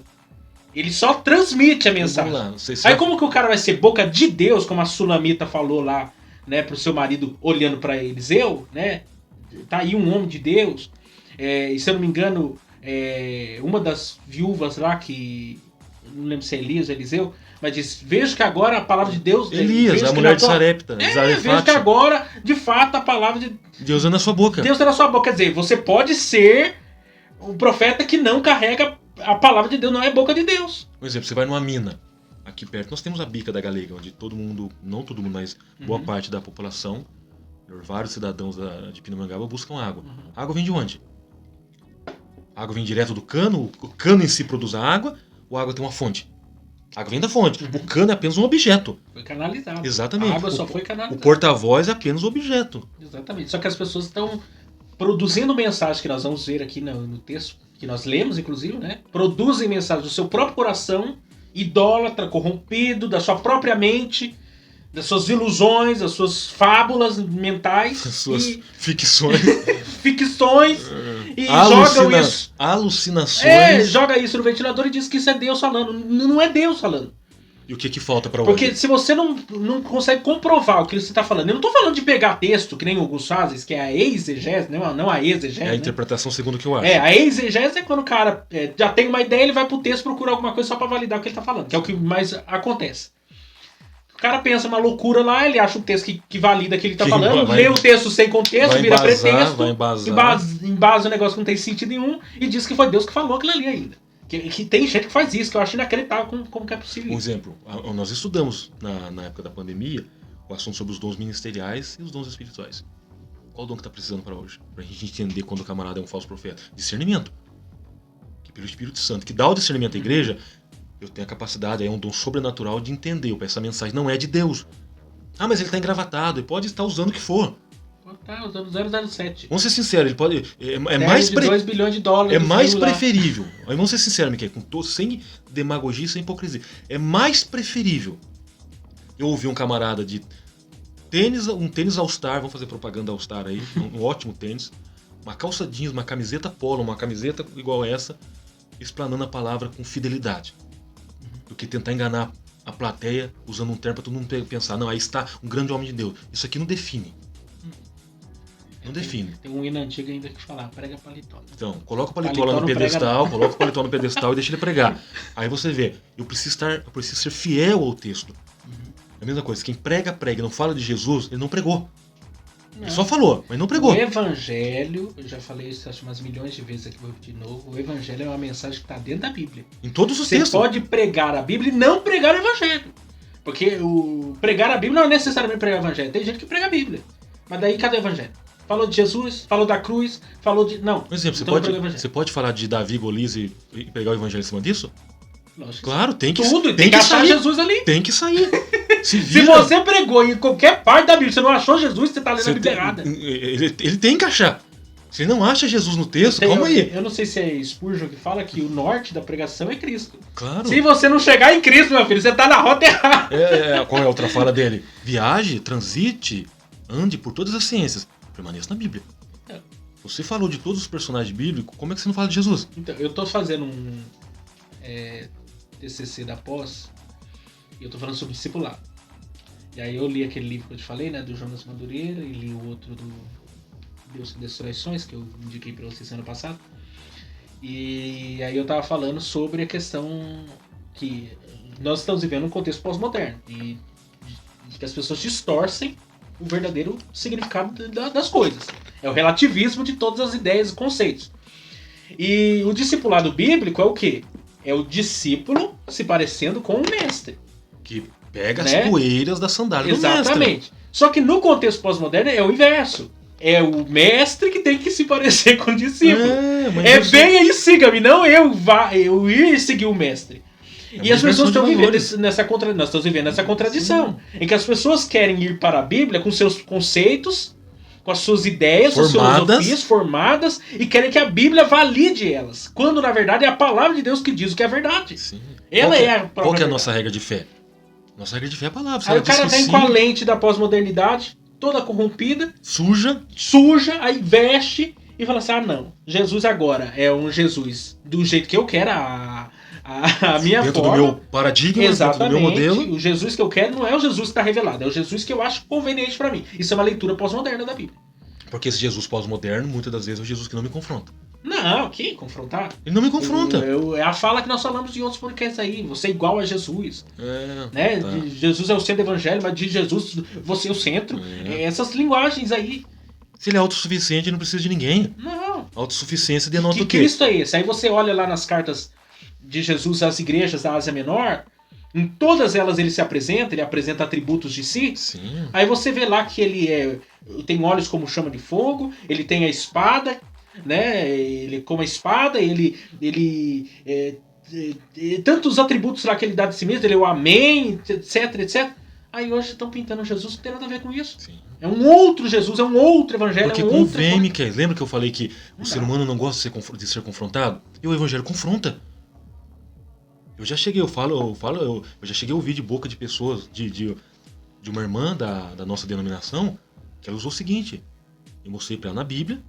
Ele só transmite a mensagem. Vamos lá, não sei se Aí como que o cara vai ser boca de Deus, como a Sulamita falou lá, né, pro seu marido olhando para Eliseu, né? Tá aí um homem de Deus. E se eu não me engano, uma das viúvas lá que não lembro se é Elias ou Eliseu, mas diz, vejo que agora a palavra de Deus... Elias, a mulher de Sarepta. Vejo que agora, de fato, a palavra de Deus é na sua boca. Deus é na sua boca. Quer dizer, você pode ser um profeta que não carrega a palavra de Deus, não é boca de Deus. Por exemplo, você vai numa mina, aqui perto, nós temos a Bica da Galega, onde todo mundo, não todo mundo, mas boa parte da população, vários cidadãos de Pindamonhangaba buscam água. A água vem de onde? A água vem direto do cano, o cano em si produz a água, ou a água tem uma fonte? A água vem da fonte. O cano é apenas um objeto. Foi canalizado. Exatamente. A água só foi canalizada. O porta-voz é apenas o objeto. Exatamente. Só que as pessoas estão produzindo mensagem que nós vamos ver aqui no texto, que nós lemos, inclusive, né? Produzem mensagem do seu próprio coração, idólatra, corrompido, da sua própria mente, das suas ilusões, das suas fábulas mentais. Das suas ficções. Ficções. E jogam isso. Alucinações. Joga isso no ventilador e diz que isso é Deus falando. Não é Deus falando. E o que falta pra hoje? Porque se você não consegue comprovar o que você está falando, eu não estou falando de pegar texto, que nem alguns fazem, que é a exegese, não a exegese. É a interpretação segundo o que eu acho. A exegese é quando o cara já tem uma ideia, ele vai pro texto procurar alguma coisa só para validar o que ele está falando, que é o que mais acontece. O cara pensa uma loucura lá, ele acha um texto que valida o que ele está falando, lê o texto sem contexto, vira pretexto, embasa o negócio que não tem sentido nenhum e diz que foi Deus que falou aquilo ali ainda. Que tem gente que faz isso, que eu acho inacreditável como que é possível. Um exemplo, nós estudamos na época da pandemia o assunto sobre os dons ministeriais e os dons espirituais. Qual dom que está precisando para hoje? Para a gente entender quando o camarada é um falso profeta. Discernimento. Que pelo Espírito Santo, que dá o discernimento à igreja, eu tenho a capacidade, é um dom sobrenatural de entender. Essa mensagem não é de Deus. Mas ele está engravatado, ele pode estar usando o que for. Tá usando 007. Vamos ser sinceros, ele pode. Mais 2 bilhões de dólares. É mais preferível. Aí vamos ser sinceros, Miquel, sem demagogia e sem hipocrisia. É mais preferível eu ouvir um camarada de um tênis All-Star, vamos fazer propaganda All-Star aí, um ótimo tênis, uma calça jeans, uma camiseta polo, uma camiseta igual essa, explanando a palavra com fidelidade. Do que tentar enganar a plateia usando um termo para todo mundo pensar, aí está um grande homem de Deus. Isso aqui não define. Não define. Tem um hino antigo ainda que fala, prega paletó. Então, coloca o paletó lá no pedestal, coloca o paletó no pedestal e deixa ele pregar. Aí você vê, eu preciso ser fiel ao texto. É a mesma coisa, quem prega e não fala de Jesus, ele não pregou. Não. Ele só falou, mas não pregou. O evangelho, eu já falei isso acho umas milhões de vezes aqui, vou repetir de novo, o evangelho é uma mensagem que está dentro da Bíblia. Em todos os textos. Você pode pregar a Bíblia e não pregar o evangelho. Porque pregar a Bíblia não é necessariamente pregar o evangelho. Tem gente que prega a Bíblia. Mas daí cadê o evangelho? Falou de Jesus, falou da cruz, falou de... Não. Por exemplo, você pode falar de Davi, Golias e pregar o evangelho em cima disso? Lógico. Claro, tem que tudo, tem que achar Jesus ali. Tem que sair. Se você pregou em qualquer parte da Bíblia, você não achou Jesus, você tá lendo a Bíblia errada. Ele tem que achar. Se ele não acha Jesus no texto, calma aí. Eu não sei se é Spurgeon que fala que o norte da pregação é Cristo. Claro. Se você não chegar em Cristo, meu filho, você tá na rota errada. Qual é a outra fala dele? Viaje, transite, ande por todas as ciências. Permaneça na Bíblia. Você falou de todos os personagens bíblicos, como é que você não fala de Jesus? Então, eu tô fazendo um TCC da pós e eu tô falando sobre discipulado. E aí eu li aquele livro que eu te falei, né, do Jonas Madureira, e li o outro do Deus das Traições, que eu indiquei pra vocês semana passada. E aí eu tava falando sobre a questão que nós estamos vivendo um contexto pós-moderno e que as pessoas distorcem o verdadeiro significado das coisas. É o relativismo de todas as ideias e conceitos. E o discipulado bíblico é o quê? É o discípulo se parecendo com o mestre. Que pega as poeiras da sandália do mestre. Exatamente. Só que no contexto pós-moderno é o inverso. É o mestre que tem que se parecer com o discípulo. Bem aí, siga-me, não eu ir seguir o mestre. E as pessoas estão vivendo nós estamos vivendo essa contradição. Em que as pessoas querem ir para a Bíblia com seus conceitos, com as suas ideias, Formadas. suas filosofias formadas e querem que a Bíblia valide elas. Quando, na verdade, é a palavra de Deus que diz o que é verdade. Sim. Ela é a Qual que é a verdade. nossa regra de fé? Nossa regra de fé é a palavra. Se Aí ela o cara diz que vem sim, com a lente da pós-modernidade, toda corrompida, suja. aí veste e fala assim, não, Jesus agora é um Jesus do jeito que eu quero, a minha dentro forma. do meu paradigma, Exatamente. dentro do meu modelo. O Jesus que eu quero não é o Jesus que está revelado, é o Jesus que eu acho conveniente para mim. Isso é uma leitura pós-moderna da Bíblia. Porque esse Jesus pós-moderno, muitas das vezes, é o Jesus que não me confronta. Não, que confrontar? Ele não me confronta. É a fala que nós falamos em outros podcasts aí. Você é igual a Jesus. Né? Tá. Jesus é o centro do evangelho, mas de Jesus você é o centro. Essas linguagens aí. Se ele é autossuficiente, ele não precisa de ninguém. Não. Autossuficiência denota Que o quê? Cristo é esse? Aí você olha lá nas cartas de Jesus às igrejas da Ásia Menor. Em todas elas ele se apresenta, ele apresenta atributos de si. Sim. Aí você vê lá que ele tem olhos como chama de fogo, ele tem a espada, né? Ele com a espada, ele tantos atributos lá que ele dá de si mesmo, ele é o amém, etc. Aí hoje estão pintando Jesus que não tem nada a ver com isso. Sim. É um outro Jesus, é um outro evangelho. Porque é um convém, outro... Miquel. Lembra que eu falei que o ser humano não gosta de ser confrontado? E o evangelho confronta. Eu já cheguei, eu já cheguei a ouvir de boca de pessoas, de uma irmã da nossa denominação, que ela usou o seguinte. Eu mostrei pra ela na Bíblia,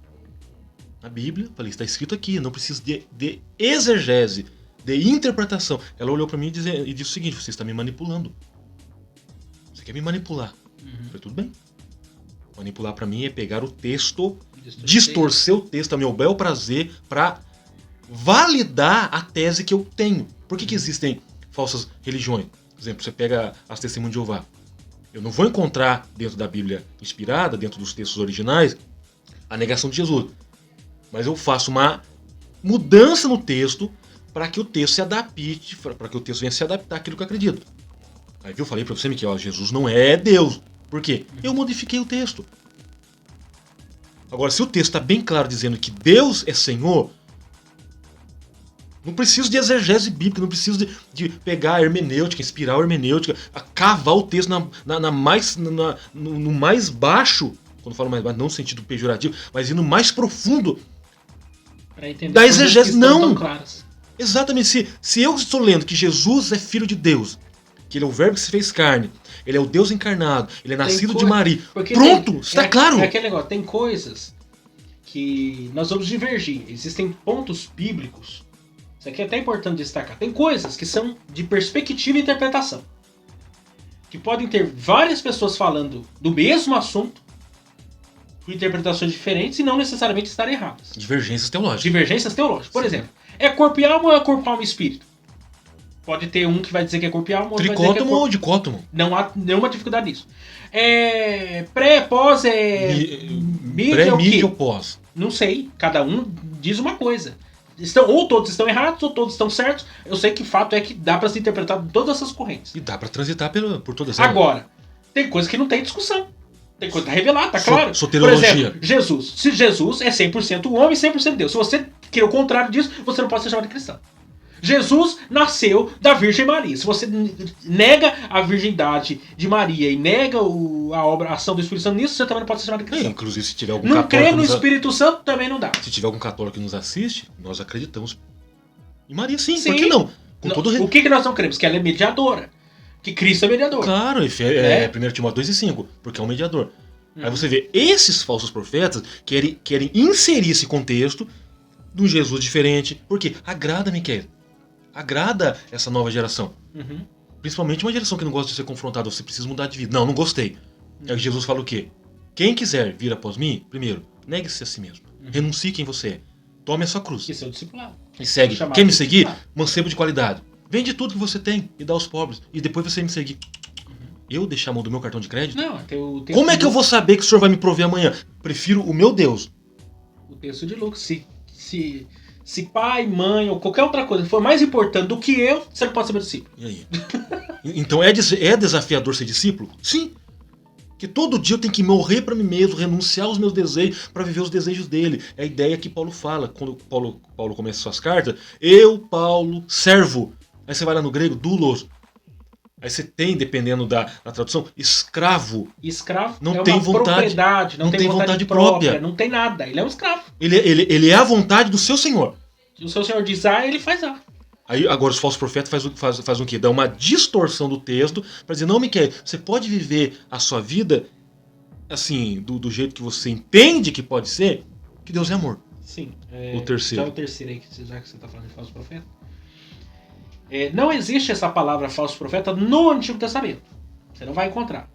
falei, está escrito aqui, não precisa de exegese, de interpretação. Ela olhou pra mim e disse o seguinte, você está me manipulando. Você quer me manipular? Eu falei, tudo bem. Manipular pra mim é pegar o texto, distorcer o texto a meu bel prazer pra validar a tese que eu tenho. Por que existem falsas religiões? Por exemplo, você pega as Testemunhas de Jeová. Eu não vou encontrar dentro da Bíblia inspirada, dentro dos textos originais, a negação de Jesus. Mas eu faço uma mudança no texto para que o texto se adapte, para que o texto venha se adaptar àquilo que eu acredito. Aí eu falei para você, Miquel, Jesus não é Deus. Por quê? Eu modifiquei o texto. Agora, se o texto está bem claro dizendo que Deus é Senhor, não preciso de exegese bíblica, não preciso de pegar a hermenêutica, inspirar a hermenêutica, cavar o texto no mais baixo, quando eu falo mais baixo, não no sentido pejorativo, mas no mais profundo da exegese. Não! Exatamente. Se eu estou lendo que Jesus é filho de Deus, que ele é o verbo que se fez carne, ele é o Deus encarnado, ele é nascido de Maria, pronto, está claro! É aquele negócio, tem coisas que nós vamos divergir, existem pontos bíblicos. Isso aqui é até importante destacar. Tem coisas que são de perspectiva e interpretação. Que podem ter várias pessoas falando do mesmo assunto, com interpretações diferentes e não necessariamente estarem erradas. Divergências teológicas. Divergências teológicas. Por exemplo, é corpo e alma ou é corpo, alma e espírito? Pode ter um que vai dizer que é corpo e alma, outro vai dizer que é corpo... ou dicótomo? Não há nenhuma dificuldade nisso. Pré, pós, mídia ou pós? Não sei. Cada um diz uma coisa. Ou todos estão errados, ou todos estão certos. Eu sei que o fato é que dá pra se interpretar todas essas correntes. E dá pra transitar por todas elas. Agora, tem coisa que não tem discussão. Tem coisa que tá revelada, tá claro. Soteriologia. Por exemplo, Jesus. Se Jesus é 100% homem e 100% Deus. Se você quer o contrário disso, você não pode ser chamado de cristão. Jesus nasceu da Virgem Maria. Se você nega a virgindade de Maria e nega a ação do Espírito Santo nisso, você também não pode ser chamado de cristão. Inclusive, se tiver algum não católico... crê no Espírito Santo, também não dá. Se tiver algum católico que nos assiste, nós acreditamos em Maria, sim. Por que não? O que nós não cremos? Que ela é mediadora. Que Cristo é mediador. Claro, 1 Timóteo 2,5, porque é um mediador. Aí você vê, esses falsos profetas querem inserir esse contexto de um Jesus diferente. Porque agrada, Miquel. Agrada essa nova geração. Principalmente uma geração que não gosta de ser confrontada. Você precisa mudar de vida. Não gostei. Aí Jesus fala o quê? Quem quiser vir após mim, primeiro, negue-se a si mesmo. Renuncie quem você é. Tome a sua cruz. Que é o discipulado. E segue. Quer me seguir? Mancebo de qualidade. Vende tudo que você tem e dá aos pobres. E depois você me seguir. Eu deixar a mão do meu cartão de crédito? Não, como é que eu vou saber que o senhor vai me prover amanhã? Prefiro o meu Deus. O texto de Lucas. Se pai, mãe ou qualquer outra coisa for mais importante do que eu, você não pode ser meu discípulo. E aí? Então é desafiador ser discípulo? Sim. Que todo dia eu tenho que morrer para mim mesmo, renunciar aos meus desejos para viver os desejos dele. É a ideia que Paulo fala. Quando Paulo começa suas cartas, eu, Paulo, servo. Aí você vai lá no grego, doulos. Aí você tem, dependendo da tradução, escravo. Escravo Não é tem uma vontade. propriedade, não tem vontade própria, não tem nada. Ele é um escravo. Ele é a vontade do seu senhor. Se o seu senhor diz A, ele faz A. Aí agora os falsos profetas faz o quê? Dá uma distorção do texto para dizer, não, Miquel, você pode viver a sua vida assim, do jeito que você entende que pode ser, que Deus é amor. Sim. O terceiro. Já o terceiro aí, já que você está falando de falso profeta. Não existe essa palavra falso profeta no Antigo Testamento. Você não vai encontrar.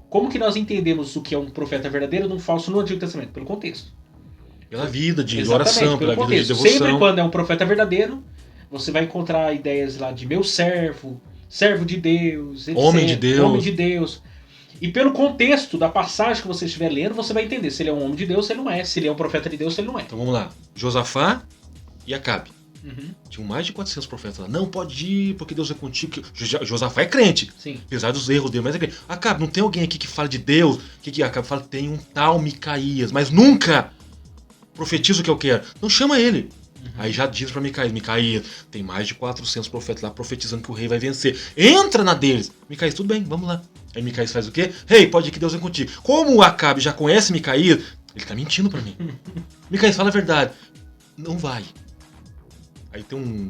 Como que nós entendemos o que é um profeta verdadeiro e um falso no Antigo Testamento? Pelo contexto. Pela vida de Exatamente, oração, pela pelo vida de contexto. devoção. Sempre quando é um profeta verdadeiro, você vai encontrar ideias lá de meu servo, servo de Deus, etc. Homem de Deus. Homem de Deus. E pelo contexto da passagem que você estiver lendo, você vai entender se ele é um homem de Deus, se ele não é. Se ele é um profeta de Deus, se ele não é. Então vamos lá. Josafá e Acabe. Uhum. Tinham mais de 400 profetas lá. Não, pode ir, porque Deus é contigo. Josafá é crente. Sim. Apesar dos erros dele, mas é crente. Acabe, não tem alguém aqui que fala de Deus? O que Acabe fala? Tem um tal Micaías, mas nunca profetiza o que eu quero. Não chama ele. Uhum. Aí já diz pra Micaías, tem mais de 400 profetas lá profetizando que o rei vai vencer. Entra na deles. Micaías, tudo bem, vamos lá. Aí Micaías faz o quê? Rei, pode ir que Deus é contigo. Como o Acabe já conhece Micaías, ele tá mentindo pra mim. Micaías, fala a verdade. Não vai. Aí tem um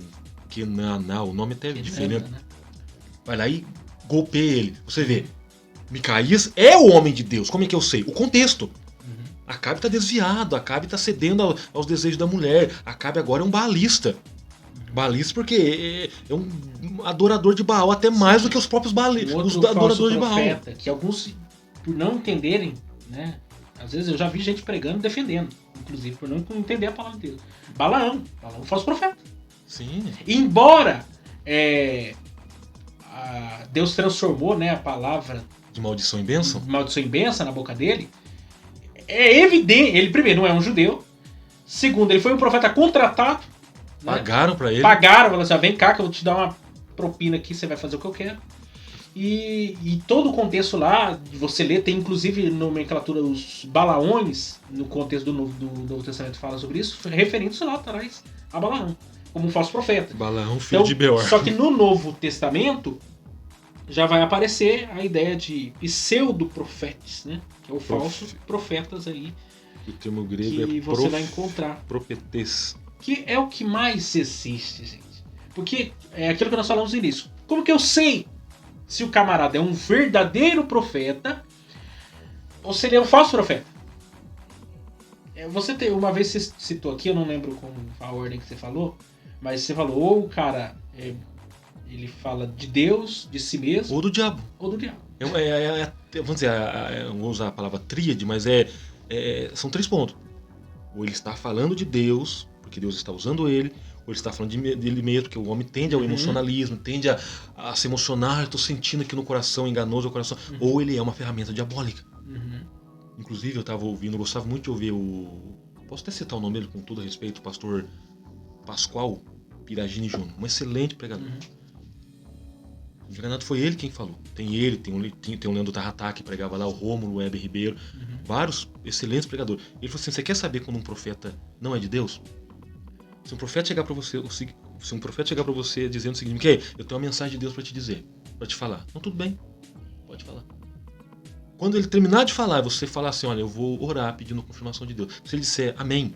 Kenaná, o nome até é diferente. Né? Vai lá e golpeia ele. Você vê, Micaías é o homem de Deus. Como é que eu sei? O contexto. Uhum. Acabe tá desviado, Acabe tá cedendo aos desejos da mulher. Acabe agora é um baalista. Baalista porque é um adorador de Baal, até mais do que os próprios os adoradores de Baal. Que alguns, por não entenderem, né? Às vezes eu já vi gente pregando e defendendo, inclusive por não entender a palavra de Deus. Balaão, falso profeta. Sim. Embora Deus transformou, né, a palavra de maldição em bênção? Maldição em bênção na boca dele. É evidente, ele primeiro não é um judeu. Segundo, ele foi um profeta contratado. Pagaram, né, pra ele. Pagaram, falaram assim, vem cá que eu vou te dar uma propina aqui, você vai fazer o que eu quero. E todo o contexto lá, você lê, tem inclusive na nomenclatura os Balaões, no contexto do Novo Testamento fala sobre isso, referindo-se lá atrás a Balaão, como um falso profeta. Balaão, filho de Beor. Só que no Novo Testamento já vai aparecer a ideia de pseudo-profetes, né? Que é o falso profetas aí. O termo grego que você vai encontrar. Profetes. Que é o que mais existe, gente. Porque é aquilo que nós falamos no início. Como que eu sei se o camarada é um verdadeiro profeta ou se ele é um falso profeta? Uma vez você citou aqui, eu não lembro com a ordem que você falou, mas você falou, ou o cara ele fala de Deus, de si mesmo, ou do diabo. Ou do diabo. Vamos dizer, eu vou usar a palavra tríade, mas são 3 pontos. Ou ele está falando de Deus, porque Deus está usando ele, ou ele está falando dele mesmo, porque o homem tende ao emocionalismo, tende a se emocionar, eu estou sentindo aqui no coração, enganoso o coração, ou ele é uma ferramenta diabólica. Inclusive, eu estava ouvindo, eu gostava muito de ouvir posso até citar o nome dele com todo respeito, o pastor Pascoal Piragini Júnior, um excelente pregador. Enganado foi ele quem falou. Tem o Leandro Tarratá que pregava lá, o Rômulo, o Heber Ribeiro, vários excelentes pregadores. Ele falou assim, você quer saber quando um profeta não é de Deus? Se um profeta chegar para você dizendo o seguinte, Miquel, eu tenho uma mensagem de Deus para te dizer, para te falar. Então tudo bem, pode falar. Quando ele terminar de falar, você falar assim, olha, eu vou orar pedindo confirmação de Deus. Se ele disser amém,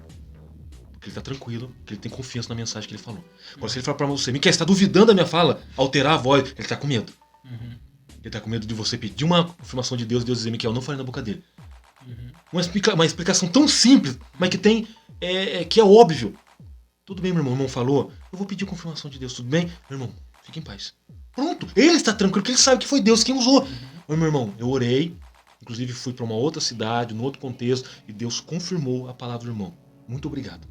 porque ele está tranquilo, porque ele tem confiança na mensagem que ele falou. Agora se ele falar para você, Miquel, você está duvidando da minha fala, alterar a voz, ele está com medo. Ele está com medo de você pedir uma confirmação de Deus e Deus dizer, Miquel, não fale na boca dele. Uma explicação tão simples, mas que tem que é óbvio. Tudo bem, meu irmão falou, eu vou pedir confirmação de Deus, tudo bem? Meu irmão, fique em paz. Pronto, ele está tranquilo, porque ele sabe que foi Deus quem usou. Mas, meu irmão, eu orei, inclusive fui para uma outra cidade, num outro contexto, e Deus confirmou a palavra do irmão. Muito obrigado.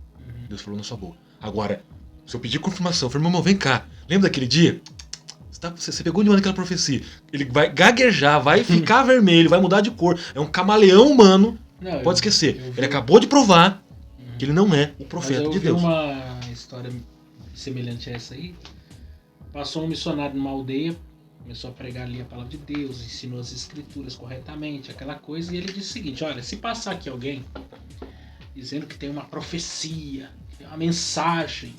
Deus falou na sua boca. Agora, se eu pedir confirmação, eu falei, meu irmão, vem cá, lembra daquele dia? Você pegou de onde aquela profecia? Ele vai gaguejar, vai ficar vermelho, vai mudar de cor. É um camaleão humano, pode esquecer. Ele acabou de provar que ele não é o profeta de Deus. Eu vi uma história semelhante a essa aí. Passou um missionário numa aldeia, começou a pregar ali a palavra de Deus, ensinou as escrituras corretamente, aquela coisa, e ele disse o seguinte, olha, se passar aqui alguém dizendo que tem uma profecia, que tem uma mensagem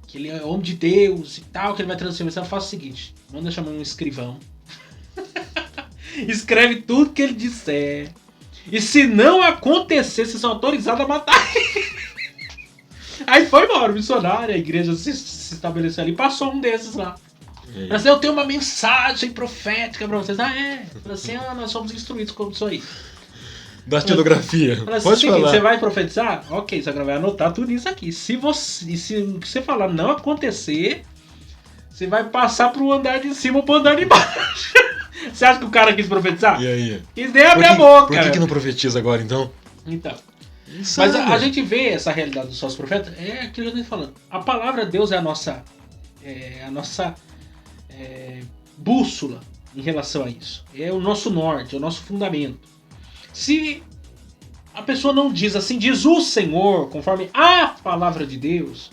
que ele é homem de Deus e tal, que ele vai trazer mensagem, faça o seguinte, manda chamar um escrivão. Escreve tudo que ele disser. E se não acontecer, vocês são autorizados a matar ele. Aí foi embora, o missionário, a igreja se estabeleceu ali, passou um desses lá. Mas eu tenho uma mensagem profética pra vocês. Falei assim, nós somos instruídos com isso aí. Da teografia. Pode falar. Você vai profetizar? Ok, você vai anotar tudo isso aqui. Se o que você falar não acontecer, você vai passar pro andar de cima ou pro andar de baixo. Você acha que o cara quis profetizar? E aí? Quis nem abrir a boca. Por que não profetiza agora, então? Então. Mas a gente vê essa realidade dos falsos profetas, é aquilo que eu estou falando. A palavra de Deus é a nossa bússola em relação a isso. É o nosso norte, é o nosso fundamento. Se a pessoa não diz assim, diz o Senhor, conforme a palavra de Deus,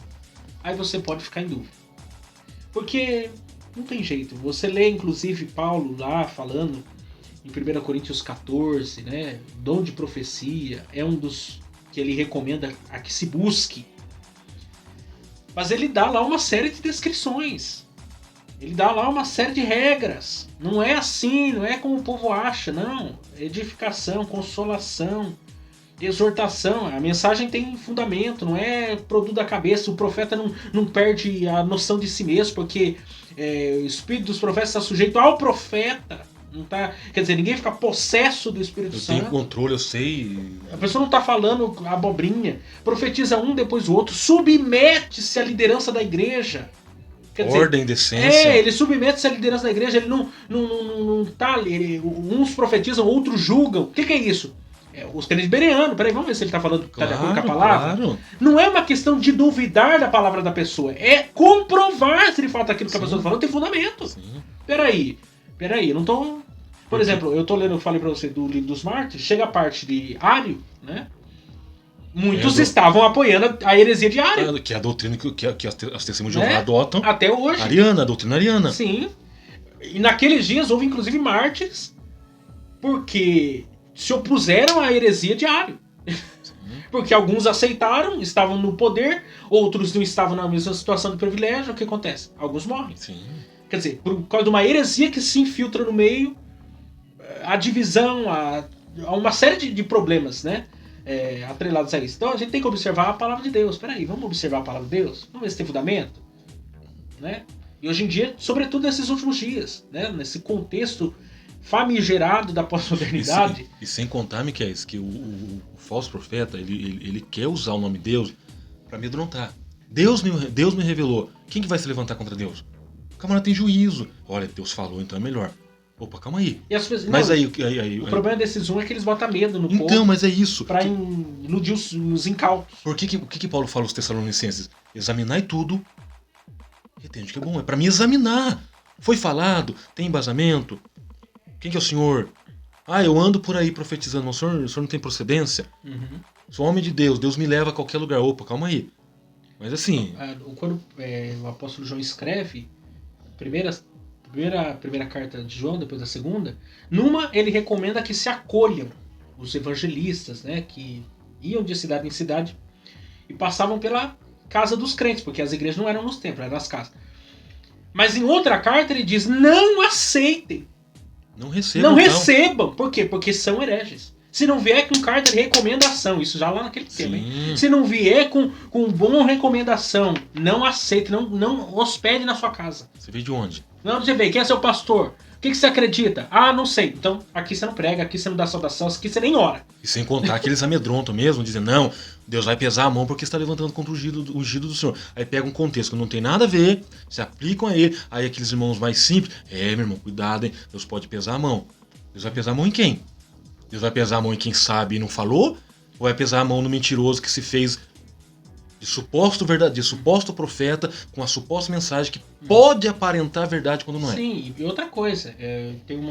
aí você pode ficar em dúvida. Porque não tem jeito. Você lê, inclusive, Paulo lá falando em 1 Coríntios 14, né? Dom de profecia é um dos que ele recomenda a que se busque. Mas ele dá lá uma série de descrições. Ele dá lá uma série de regras. Não é assim, não é como o povo acha, não. Edificação, consolação, exortação. A mensagem tem fundamento, não é produto da cabeça. O profeta não perde a noção de si mesmo, porque o espírito dos profetas está sujeito ao profeta. Não tá, quer dizer, ninguém fica possesso do Espírito Santo. Eu tenho controle, eu sei. A pessoa não está falando abobrinha. Profetiza um depois do outro. Submete-se à liderança da igreja. Quer Ordem, dizer, decência. ele submete-se à liderança da igreja. Ele não tá ali. Uns profetizam, outros julgam. O que é isso? Os crentes bereanos. Peraí, vamos ver se ele está falando tá de acordo com a palavra. Claro. Não é uma questão de duvidar da palavra da pessoa. É comprovar se ele fala aquilo que a pessoa está falando tem fundamento. Sim. Peraí, eu não tô... Por exemplo, eu tô lendo, eu falei pra você do livro dos mártires, chega a parte de Ário, né? Muitos estavam apoiando a heresia de Ário. Que é a doutrina que as testemunhas de Jeová adotam. Até hoje. Ariana, a doutrina ariana. Sim. E naqueles dias houve inclusive mártires porque se opuseram à heresia de Ário. Porque alguns aceitaram, estavam no poder, outros não estavam na mesma situação de privilégio. O que acontece? Alguns morrem. Sim. Quer dizer, por causa de uma heresia que se infiltra no meio, a divisão, a uma série de problemas, né? Atrelados a isso. Então a gente tem que observar a palavra de Deus. Peraí, vamos observar a palavra de Deus? Vamos ver se tem fundamento? Né? E hoje em dia, sobretudo nesses últimos dias, né? Nesse contexto famigerado da pós-modernidade. E sem contar, Miquel, que o falso profeta, ele quer usar o nome de Deus para amedrontar. Deus me revelou. Quem que vai se levantar contra Deus? O camarada tem juízo. Olha, Deus falou, então é melhor. Opa, calma aí. E as pessoas, mas não, aí, o problema desses é que eles botam medo no povo. Então, mas é isso. Pra iludir os incautos. O que Paulo fala aos Tessalonicenses? Examinai tudo. Entende que é bom? É pra me examinar. Foi falado? Tem embasamento? Quem que é o senhor? Eu ando por aí profetizando. Mas o senhor não tem procedência? Uhum. Sou homem de Deus. Deus me leva a qualquer lugar. Opa, calma aí. Mas assim... Quando o apóstolo João escreve primeira carta de João, depois da segunda, numa ele recomenda que se acolham os evangelistas, né, que iam de cidade em cidade e passavam pela casa dos crentes, porque as igrejas não eram nos templos, eram nas casas. Mas em outra carta ele diz, não aceitem. Não recebam. Não recebam. Por quê? Porque são hereges. Se não vier com carta de recomendação, isso já lá naquele tempo, hein? Se não vier com boa recomendação, não aceite, não hospede na sua casa. Você veio de onde? Não, você veio, quem é seu pastor? O que você acredita? Não sei. Então, aqui você não prega, aqui você não dá saudação, aqui você nem ora. E sem contar que eles amedrontam mesmo, dizem, não, Deus vai pesar a mão porque está levantando contra o ungido do Senhor. Aí pega um contexto que não tem nada a ver, se aplicam a ele, aí aqueles irmãos mais simples, meu irmão, cuidado, hein, Deus pode pesar a mão. Deus vai pesar a mão em quem? Deus vai pesar a mão em quem sabe e não falou? Ou vai pesar a mão no mentiroso que se fez de suposto profeta com a suposta mensagem que pode aparentar a verdade quando não é? Sim, e outra coisa, tem o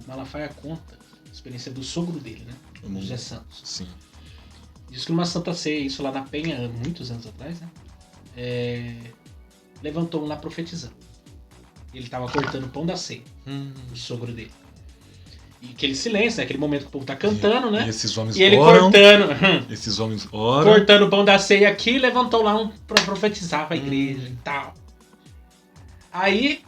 Malafaia conta a experiência do sogro dele, né? José Santos. Sim. Diz que numa Santa Ceia, isso lá na Penha, muitos anos atrás, né? Levantou um lá profetizando. Ele estava cortando o pão da ceia, o sogro dele. E aquele silêncio, né? Aquele momento que o povo tá cantando, né? E esses homens E ele oram. cortando. Esses homens oram. Cortando o pão da ceia aqui, levantou lá pra profetizar pra igreja e tal. Aí,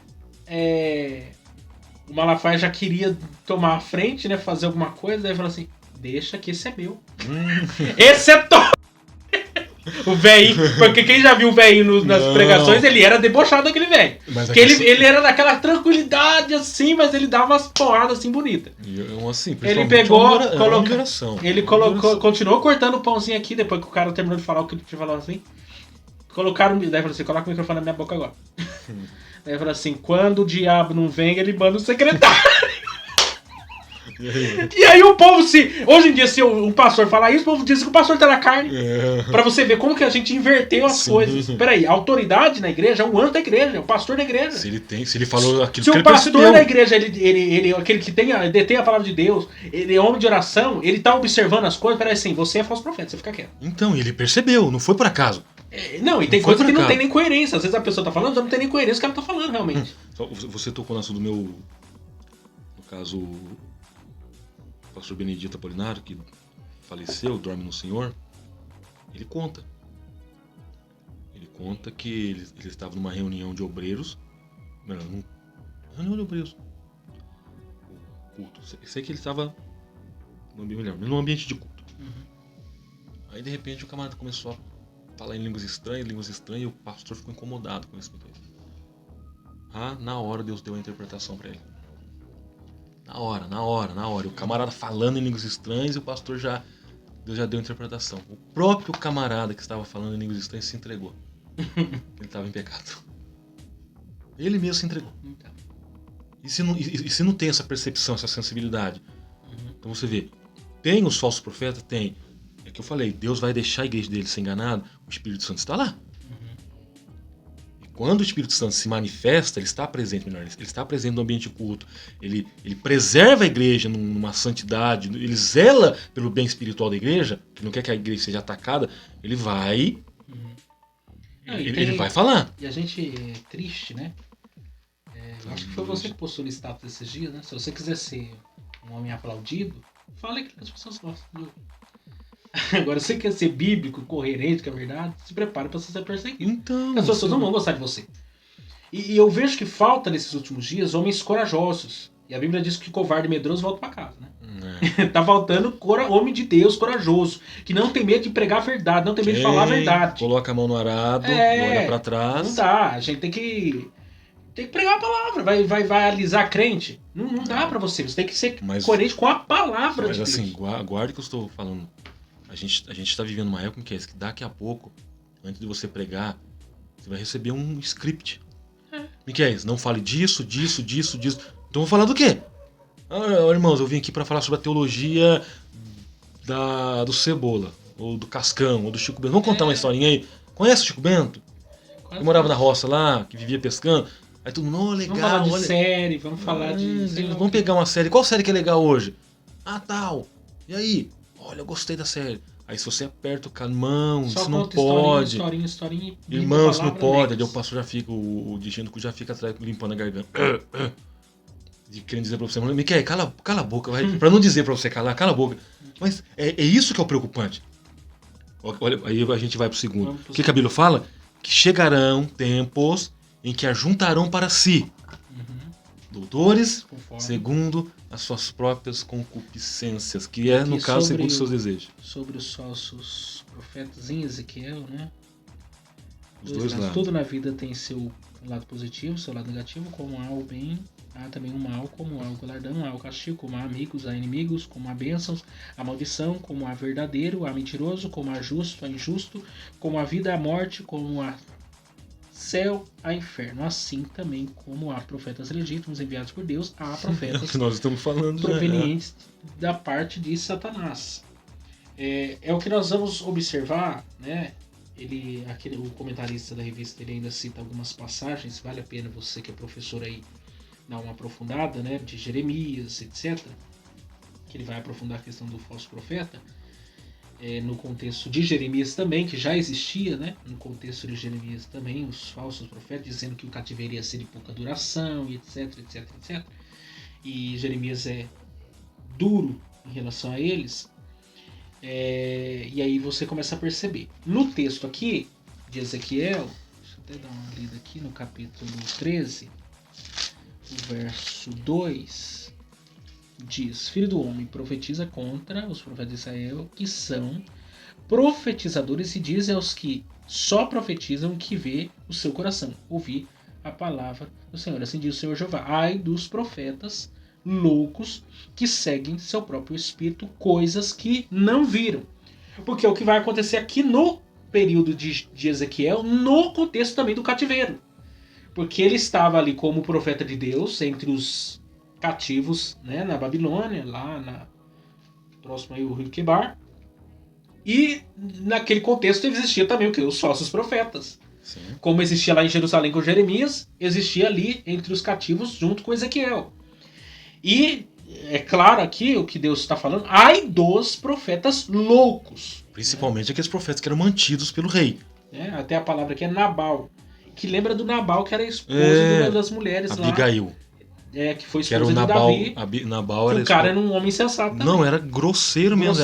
o Malafaia já queria tomar a frente, né? Fazer alguma coisa. Daí falou assim: deixa que esse é meu. Esse é top! O velho, porque quem já viu o velho nas pregações, ele era debochado daquele velho. Porque ele era daquela tranquilidade assim, mas ele dava umas porradas assim bonitas. Assim, Ele pegou, ele colocou, continuou cortando o pãozinho aqui, depois que o cara terminou de falar o que ele tinha falado assim. Colocaram, daí falou assim: coloca o microfone na minha boca agora. Daí falou assim: quando o diabo não vem, ele manda o secretário. E aí o povo, hoje em dia, se um pastor falar isso, o povo diz que o pastor tá na carne. Pra você ver como que a gente inverteu as coisas. Peraí, a autoridade na igreja é o anjo da igreja, é o pastor da igreja. Se ele falou aquilo se que ele percebeu. Se o pastor da igreja, ele aquele que detém a palavra de Deus, ele é homem de oração, ele tá observando as coisas, peraí assim, você é falso profeta, você fica quieto. Então, ele percebeu, não foi por acaso. Não, e tem coisas que não tem nem coerência. Às vezes a pessoa tá falando, já não tem nem coerência o que ela tá falando, realmente. Você tocou no assunto do meu... No caso... O pastor Benedito Apolinário, que faleceu, dorme no Senhor, ele conta que ele estava numa reunião de obreiros, reunião de obreiros, culto, sei que ele estava num ambiente de culto. Aí de repente o camarada começou a falar em línguas estranhas, e o pastor ficou incomodado com isso. Na hora Deus deu a interpretação para ele. Na hora. O camarada falando em línguas estranhas e o pastor Deus já deu a interpretação. O próprio camarada que estava falando em línguas estranhas se entregou. Ele estava em pecado. Ele mesmo se entregou. E se não tem essa percepção, essa sensibilidade? Então você vê, tem os falsos profetas? Tem. É que eu falei, Deus vai deixar a igreja dele ser enganada, o Espírito Santo está lá. Quando o Espírito Santo se manifesta, ele está presente, ele está presente no ambiente culto, ele preserva a igreja numa santidade, ele zela pelo bem espiritual da igreja, que não quer que a igreja seja atacada, ele vai ele vai falar. E a gente é triste, né? Acho que foi você que postou no status esses dias, né? Se você quiser ser um homem aplaudido, fale aquilo que as pessoas gostam. Agora, se você quer ser bíblico, coerente com a verdade, se prepare para você ser perseguido. Então, as pessoas não vão gostar de você. E eu vejo que falta nesses últimos dias homens corajosos. E a Bíblia diz que covarde e medroso volta para casa, né? Tá faltando homem de Deus corajoso, que não tem medo de pregar a verdade, não tem medo de falar a verdade. Coloca a mão no arado, olha para trás. Não dá, a gente tem que pregar a palavra, vai alisar crente. Não dá para você tem que ser coerente com a palavra de Deus. Mas assim, guarde que eu estou falando. A gente está vivendo uma época que daqui a pouco, antes de você pregar, você vai receber um script. Miquel, não fale disso. Então vou falar do quê? Irmãos, eu vim aqui para falar sobre a teologia do Cebola, ou do Cascão, ou do Chico Bento. Vamos contar uma historinha aí? Conhece o Chico Bento? Ele morava na roça lá, que vivia pescando. Aí todo mundo, legal. Vamos falar de série, vamos falar de... Vamos pegar uma série. Qual série que é legal hoje? Tal. E aí? Olha, eu gostei da série. Aí se você aperta o cara, irmão, isso não pode. Historinha, irmão, isso não pode. Aí o pastor já fica, o dirigente já fica atrás limpando a garganta. E querendo dizer pra você, Miquel, cala a boca. Pra não dizer pra você cala a boca. Mas é isso que é o preocupante. Olha, aí a gente vai pro segundo. O que a Bíblia fala? Que chegarão tempos em que ajuntarão para si doutores segundo as suas próprias concupiscências, que é, no caso, segundo os seus desejos. Sobre os falsos profetas em Ezequiel, né? Os dois lados. Tudo na vida tem seu lado positivo, seu lado negativo, como há o bem, há também o mal, como há o galardão, há o castigo, como há amigos, há inimigos, como há bênçãos, há maldição, como há verdadeiro, há mentiroso, como há justo, há injusto, como há vida, há morte, como há céu a inferno, assim também como há profetas legítimos enviados por Deus, há profetas que nós estamos falando, provenientes da parte de Satanás. É o que nós vamos observar, né? O comentarista da revista, ele ainda cita algumas passagens, vale a pena você que é professor aí dar uma aprofundada, né? De Jeremias, etc. Que ele vai aprofundar a questão do falso profeta. No contexto de Jeremias também, que já existia, né? No contexto de Jeremias também, os falsos profetas, dizendo que o cativeiro ia ser de pouca duração, e etc. E Jeremias é duro em relação a eles. E aí você começa a perceber. No texto aqui de Ezequiel, deixa eu até dar uma lida aqui no capítulo 13, o verso 2, diz: Filho do homem, profetiza contra os profetas de Israel, que são profetizadores, e diz aos que só profetizam que vê o seu coração. Ouvi a palavra do Senhor. Assim diz o Senhor Jeová: ai dos profetas loucos que seguem seu próprio espírito, coisas que não viram. Porque é o que vai acontecer aqui no período de Ezequiel, no contexto também do cativeiro. Porque ele estava ali como profeta de Deus entre os cativos, né, na Babilônia, lá próximo aí o rio Quebar. E naquele contexto existia também o que? Os falsos profetas. Sim. Como existia lá em Jerusalém com Jeremias, existia ali entre os cativos junto com Ezequiel. E é claro aqui o que Deus está falando: ai dos profetas loucos. Principalmente aqueles profetas que eram mantidos pelo rei. Até a palavra aqui é Nabal, que lembra do Nabal, que era a esposa de uma das mulheres Abigail. lá. Que foi Que era esposa o de Nabal. Davi. Nabal O cara era um homem sensato também. Não, era grosseiro mesmo.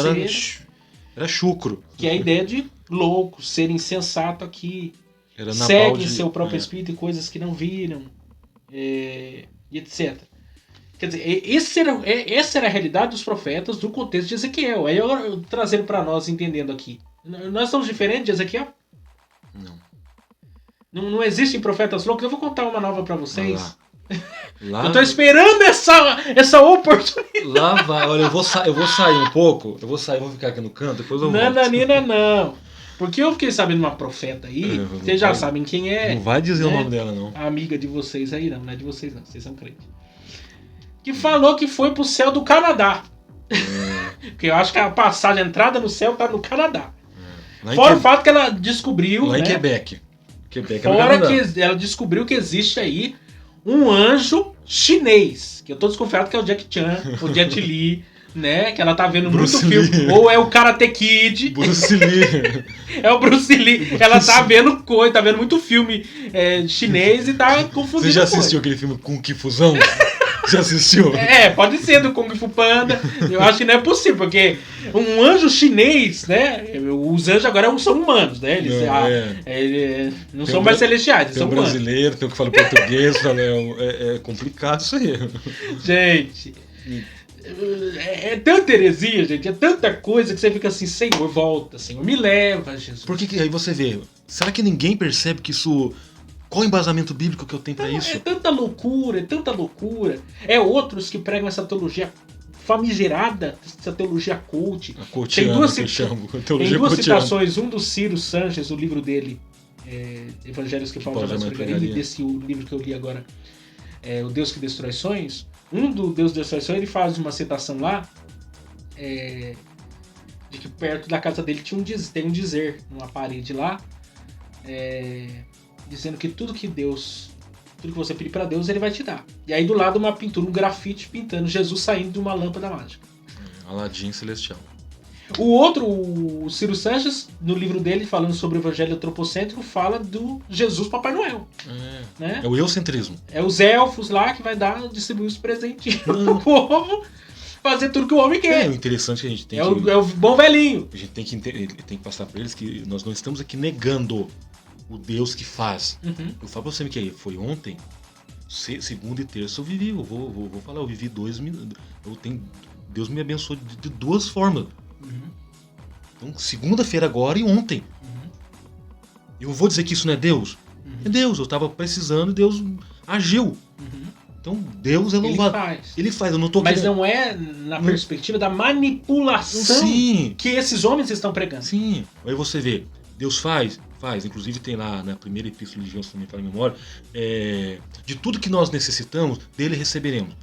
Era chucro. Que é a ideia de louco, ser insensato aqui. Era Nabal segue seu próprio espírito e coisas que não viram. E etc. Quer dizer, essa era a realidade dos profetas do contexto de Ezequiel. Aí eu trazendo para nós, entendendo aqui. Nós somos diferentes de Ezequiel? Não existem profetas loucos? Eu vou contar uma nova para vocês. Lá eu tô esperando essa oportunidade. Lá vai. Olha, eu vou sair um pouco. Eu vou ficar aqui no canto, depois eu volto. Nananina, não. Porque eu fiquei sabendo uma profeta aí, vocês já sabem quem é. Não vai dizer o nome dela, não. A amiga de vocês aí, não é de vocês não, vocês são crentes. Que falou que foi pro céu do Canadá. Porque eu acho que a passagem, a entrada no céu tá no Canadá. Fora o fato que ela descobriu... Lá em Quebec. Fora que ela descobriu que existe aí um anjo chinês. Que eu tô desconfiado que é o Jack Chan, o Jet Li, né? Que ela tá vendo muito filme. Ou é o Karate Kid. Bruce Lee. É o Bruce Lee. Ela tá vendo coisa, tá vendo muito filme chinês e tá confundindo. Você já assistiu aquele filme Kung Fusão? Já assistiu? Pode ser do Kung Fu Panda. Eu acho que não é possível, porque um anjo chinês, né? Os anjos agora são humanos, né? Eles não são mais celestiais, eles são humanos. Tem um brasileiro, tem um que fala português, é complicado isso aí. Gente, é tanta heresia, gente, é tanta coisa que você fica assim: Senhor, volta, Senhor, me leva, Jesus. Por que aí você vê? Será que ninguém percebe que isso... Qual o embasamento bíblico que eu tenho pra isso? É tanta loucura. É outros que pregam essa teologia famigerada, essa teologia cult. Tem duas citações, um do Ciro Sanches, o livro dele, Evangelhos que falam jamais pregaria, e desse o livro que eu li agora, O Deus que Destrói Sonhos. Um do Deus que Destrói Sonhos, ele faz uma citação lá, de que perto da casa dele tem um dizer numa parede lá, dizendo que tudo que você pedir pra Deus, ele vai te dar. E aí do lado uma pintura, um grafite pintando Jesus saindo de uma lâmpada mágica. Aladim celestial. O outro, o Ciro Sanches, no livro dele, falando sobre o evangelho antropocêntrico, fala do Jesus Papai Noel. Né? É o eocentrismo. É os elfos lá que vai distribuir os presentes pro povo, fazer tudo que o homem quer. O interessante que a gente tem o bom velhinho. A gente tem que passar pra eles que nós não estamos aqui negando o Deus que faz. Eu falo pra você que foi ontem, segunda e terça eu vivi. Eu vou falar, eu vivi 2 minutos. Deus me abençoou de duas formas. Então, segunda-feira agora e ontem. Eu vou dizer que isso não é Deus? É Deus, eu tava precisando e Deus agiu. Então, Deus é louvado. Ele faz, eu não tô Mas não é na perspectiva da manipulação que esses homens estão pregando. Sim, aí você vê, Deus faz, inclusive tem lá na primeira epístola de João, se não me fala a memória, de tudo que nós necessitamos, dele receberemos.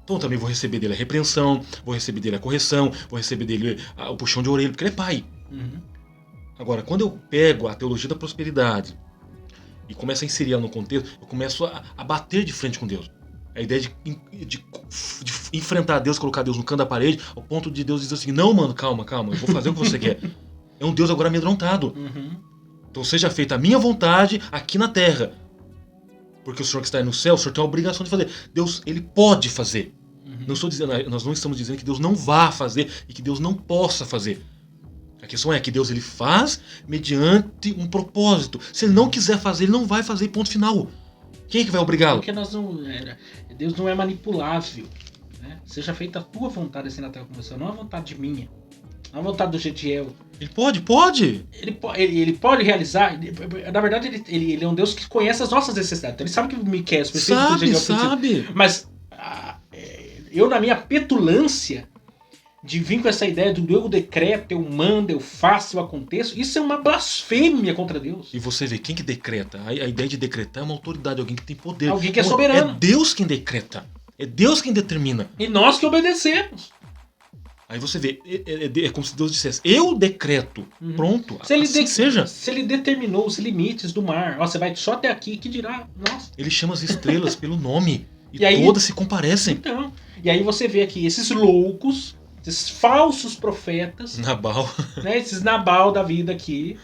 Então também vou receber dele a repreensão, vou receber dele a correção, vou receber dele o puxão de orelha, porque ele é pai. Agora, quando eu pego a teologia da prosperidade e começo a inserir ela no contexto, eu começo a bater de frente com Deus. A ideia de enfrentar Deus, colocar Deus no canto da parede, ao ponto de Deus dizer assim: não, mano, calma, eu vou fazer o que você quer. É um Deus agora amedrontado. Então seja feita a minha vontade aqui na terra. Porque o Senhor que está aí no céu, o Senhor tem a obrigação de fazer. Deus, ele pode fazer. Nós não estamos dizendo que Deus não vá fazer e que Deus não possa fazer. A questão é que Deus ele faz mediante um propósito. Se ele não quiser fazer, ele não vai fazer, ponto final. Quem é que vai obrigá-lo? Porque Deus não é manipulável. Né? Seja feita a tua vontade assim na terra como você, não a vontade minha. Não a vontade do Gediel. Ele pode. Ele pode realizar. Na verdade, ele é um Deus que conhece as nossas necessidades. Então, ele sabe que o Miqueias precisa do Gediel. Sabe. Mas eu, na minha petulância de vir com essa ideia do eu decreto, eu mando, eu faço, eu aconteço, isso é uma blasfêmia contra Deus. E você vê, quem que decreta? A ideia de decretar é uma autoridade, alguém que tem poder. Alguém que é soberano. É Deus quem decreta. É Deus quem determina. E nós que obedecemos. Aí você vê, é como se Deus dissesse, eu decreto, pronto, seja. Se ele determinou os limites do mar, ó, você vai só até aqui, que dirá, nossa. Ele chama as estrelas pelo nome, e aí, todas se comparecem. Então, e aí você vê aqui, esses loucos, esses falsos profetas, Nabal, né, esses Nabal da vida aqui,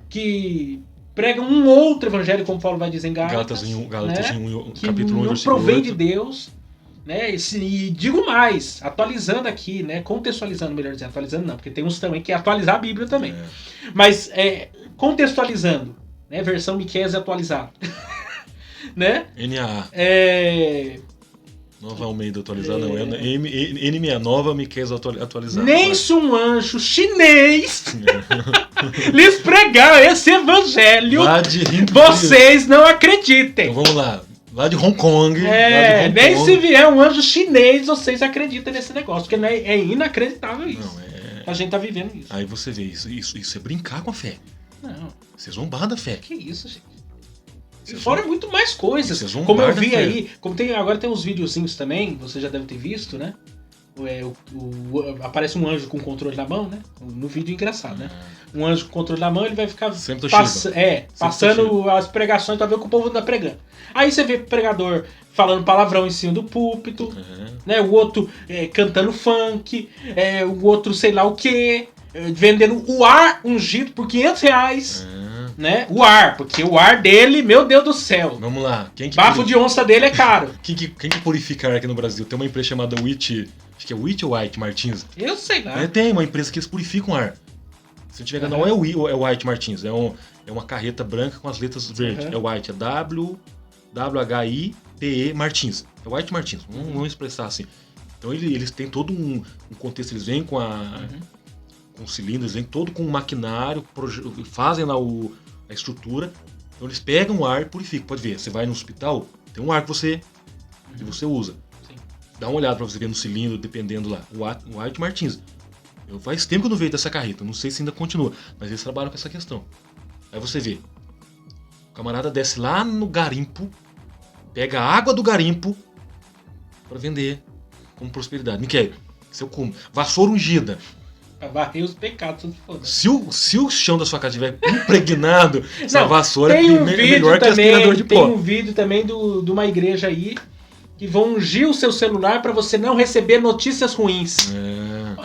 que pregam um outro evangelho, como Paulo vai dizer em Gálatas, em que capítulo 1, não versículo provém 8. de Deus, né, e digo mais, atualizando aqui, né, contextualizando, melhor dizendo, atualizando não, porque tem uns também que é atualizar a Bíblia também, mas contextualizando, né, versão Miqueias atualizada, né, NAA. Nova Almeida atualizada, não. N69 Miqueias atualizada. Nem se um anjo chinês lhes pregar esse evangelho, vocês não acreditem. Então vamos lá. Lá de Hong Kong. Nem se vier um anjo chinês, vocês acreditam nesse negócio, porque é inacreditável isso. Não, a gente tá vivendo isso. Aí você vê, isso é brincar com a fé. Não. Isso é zombar da fé. Que isso, gente? E fora muito mais coisas. Isso é como eu vi aí, agora tem uns videozinhos também, você já deve ter visto, né? Aparece um anjo com o controle na mão, né? No vídeo engraçado, né? Um anjo com o controle na mão, ele vai ficar passando as pregações pra ver o que o povo anda pregando. Aí você vê pregador falando palavrão em cima do púlpito, né? O outro cantando funk, o outro sei lá o que, vendendo o ar ungido por R$500. Né? O ar, porque o ar dele, meu Deus do céu. Vamos lá. Bafo de onça dele é caro. Quem que purifica ar aqui no Brasil? Tem uma empresa chamada Witch, acho que é Witch ou White Martins. Eu sei lá. Tem uma empresa que eles purificam ar. Se eu tiver enganado, não é o White Martins, é uma carreta branca com as letras verdes. É White, é WHITE Martins. É White Martins, vamos expressar assim. Então eles têm todo um contexto, eles vêm com cilindros, vêm todo com um maquinário, fazem lá a estrutura, então eles pegam o ar e purificam. Pode ver, você vai no hospital, tem um ar que você usa. Sim. Dá uma olhada pra você ver no cilindro, dependendo lá. O White Martins. Faz tempo que eu não vejo dessa carreta, não sei se ainda continua, mas eles trabalham com essa questão. Aí você vê, o camarada desce lá no garimpo, pega a água do garimpo pra vender como prosperidade. Miquel, seu cume, vassoura ungida. Pra varrer os pecados. Se o chão da sua casa estiver impregnado, essa vassoura é melhor que aspirador de pó. Tem um vídeo também de uma igreja aí que vão ungir o seu celular para você não receber notícias ruins.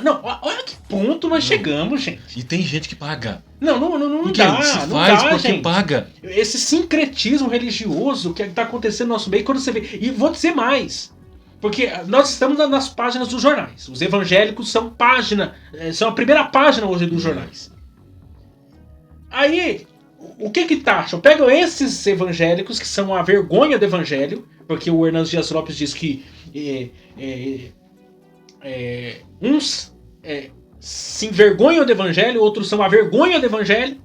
Não, olha que ponto nós chegamos, gente. E tem gente que paga. Não dá. Se não faz dá, porque gente. paga. Esse sincretismo religioso que tá acontecendo no nosso meio, quando você vê. E vou dizer mais. Porque nós estamos nas páginas dos jornais. Os evangélicos são a primeira página hoje dos jornais. Aí, o que taxam? Pegam esses evangélicos que são a vergonha do evangelho, porque o Hernando Dias Lopes diz que uns se envergonham do evangelho, outros são a vergonha do evangelho,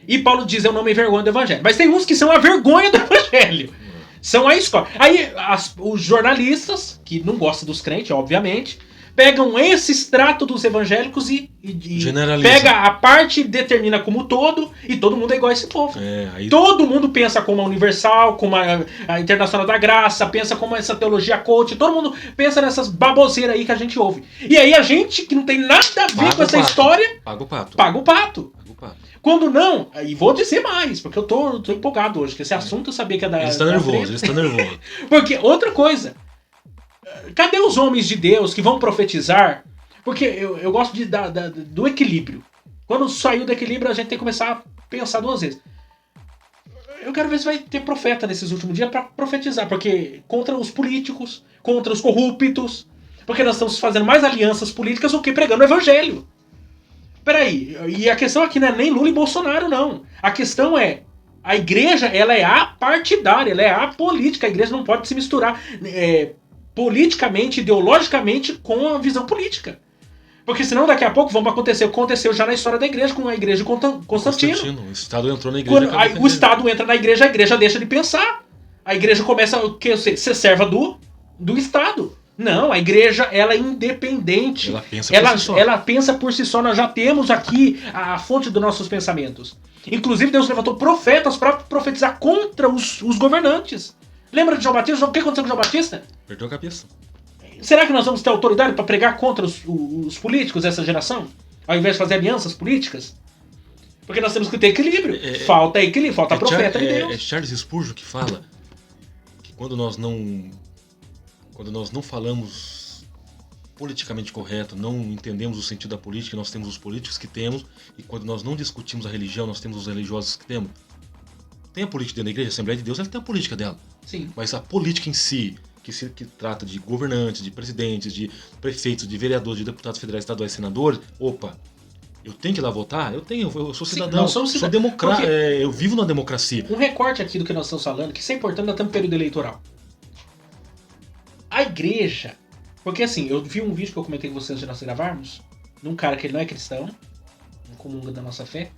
e Paulo diz eu não me envergonho do evangelho. Mas tem uns que são a vergonha do evangelho. São a escola. Aí os jornalistas, que não gostam dos crentes, obviamente, pegam esse extrato dos evangélicos e pega a parte e determina como todo, e todo mundo é igual a esse povo. Todo mundo pensa como a Universal, como a Internacional da Graça, pensa como essa teologia coach, todo mundo pensa nessas baboseiras aí que a gente ouve. E aí a gente, que não tem nada a ver com essa história, paga o pato. Quando não, e vou dizer mais, porque eu tô empolgado hoje, que esse assunto eu sabia que ia dar... Ele está nervoso. Porque, outra coisa, cadê os homens de Deus que vão profetizar? Porque eu gosto do equilíbrio. Quando saiu do equilíbrio, a gente tem que começar a pensar duas vezes. Eu quero ver se vai ter profeta nesses últimos dias para profetizar, porque contra os políticos, contra os corruptos, Porque nós estamos fazendo mais alianças políticas do que pregando o evangelho. Peraí, e a questão aqui não é nem Lula e Bolsonaro, não. A questão é, a igreja, ela é apartidária, ela é apolítica. A igreja não pode se misturar politicamente, ideologicamente, com a visão política. Porque senão daqui a pouco vamos acontecer o que aconteceu já na história da igreja, com a igreja de Constantino. O Estado entrou na igreja. Quando o Estado entra na igreja, a igreja deixa de pensar. A igreja começa a ser serva do Estado. Não, a igreja, ela é independente. Ela pensa por si só. Nós já temos aqui a fonte dos nossos pensamentos. Inclusive, Deus levantou profetas para profetizar contra os governantes. Lembra de João Batista? O que aconteceu com João Batista? Perdeu a cabeça. Será que nós vamos ter autoridade para pregar contra os políticos dessa geração? Ao invés de fazer alianças políticas? Porque nós temos que ter equilíbrio. Falta equilíbrio, falta profeta de Deus. É Charles Spurgeon que fala que quando nós não falamos politicamente correto, não entendemos o sentido da política, nós temos os políticos que temos, e quando nós não discutimos a religião, nós temos os religiosos que temos. Tem a política dentro da igreja, a Assembleia de Deus, ela tem a política dela. Sim. Mas a política em si, que trata de governantes, de presidentes, de prefeitos, de vereadores, de deputados federais, estaduais, senadores, eu tenho que ir lá votar? Eu sou cidadão, sou democrata, eu vivo na democracia. Um recorte aqui do que nós estamos falando, que isso é importante, nós estamos no período eleitoral. A igreja, porque assim, eu vi um vídeo que eu comentei com vocês antes de nós gravarmos, de um cara que ele não é cristão, não comunga da nossa fé,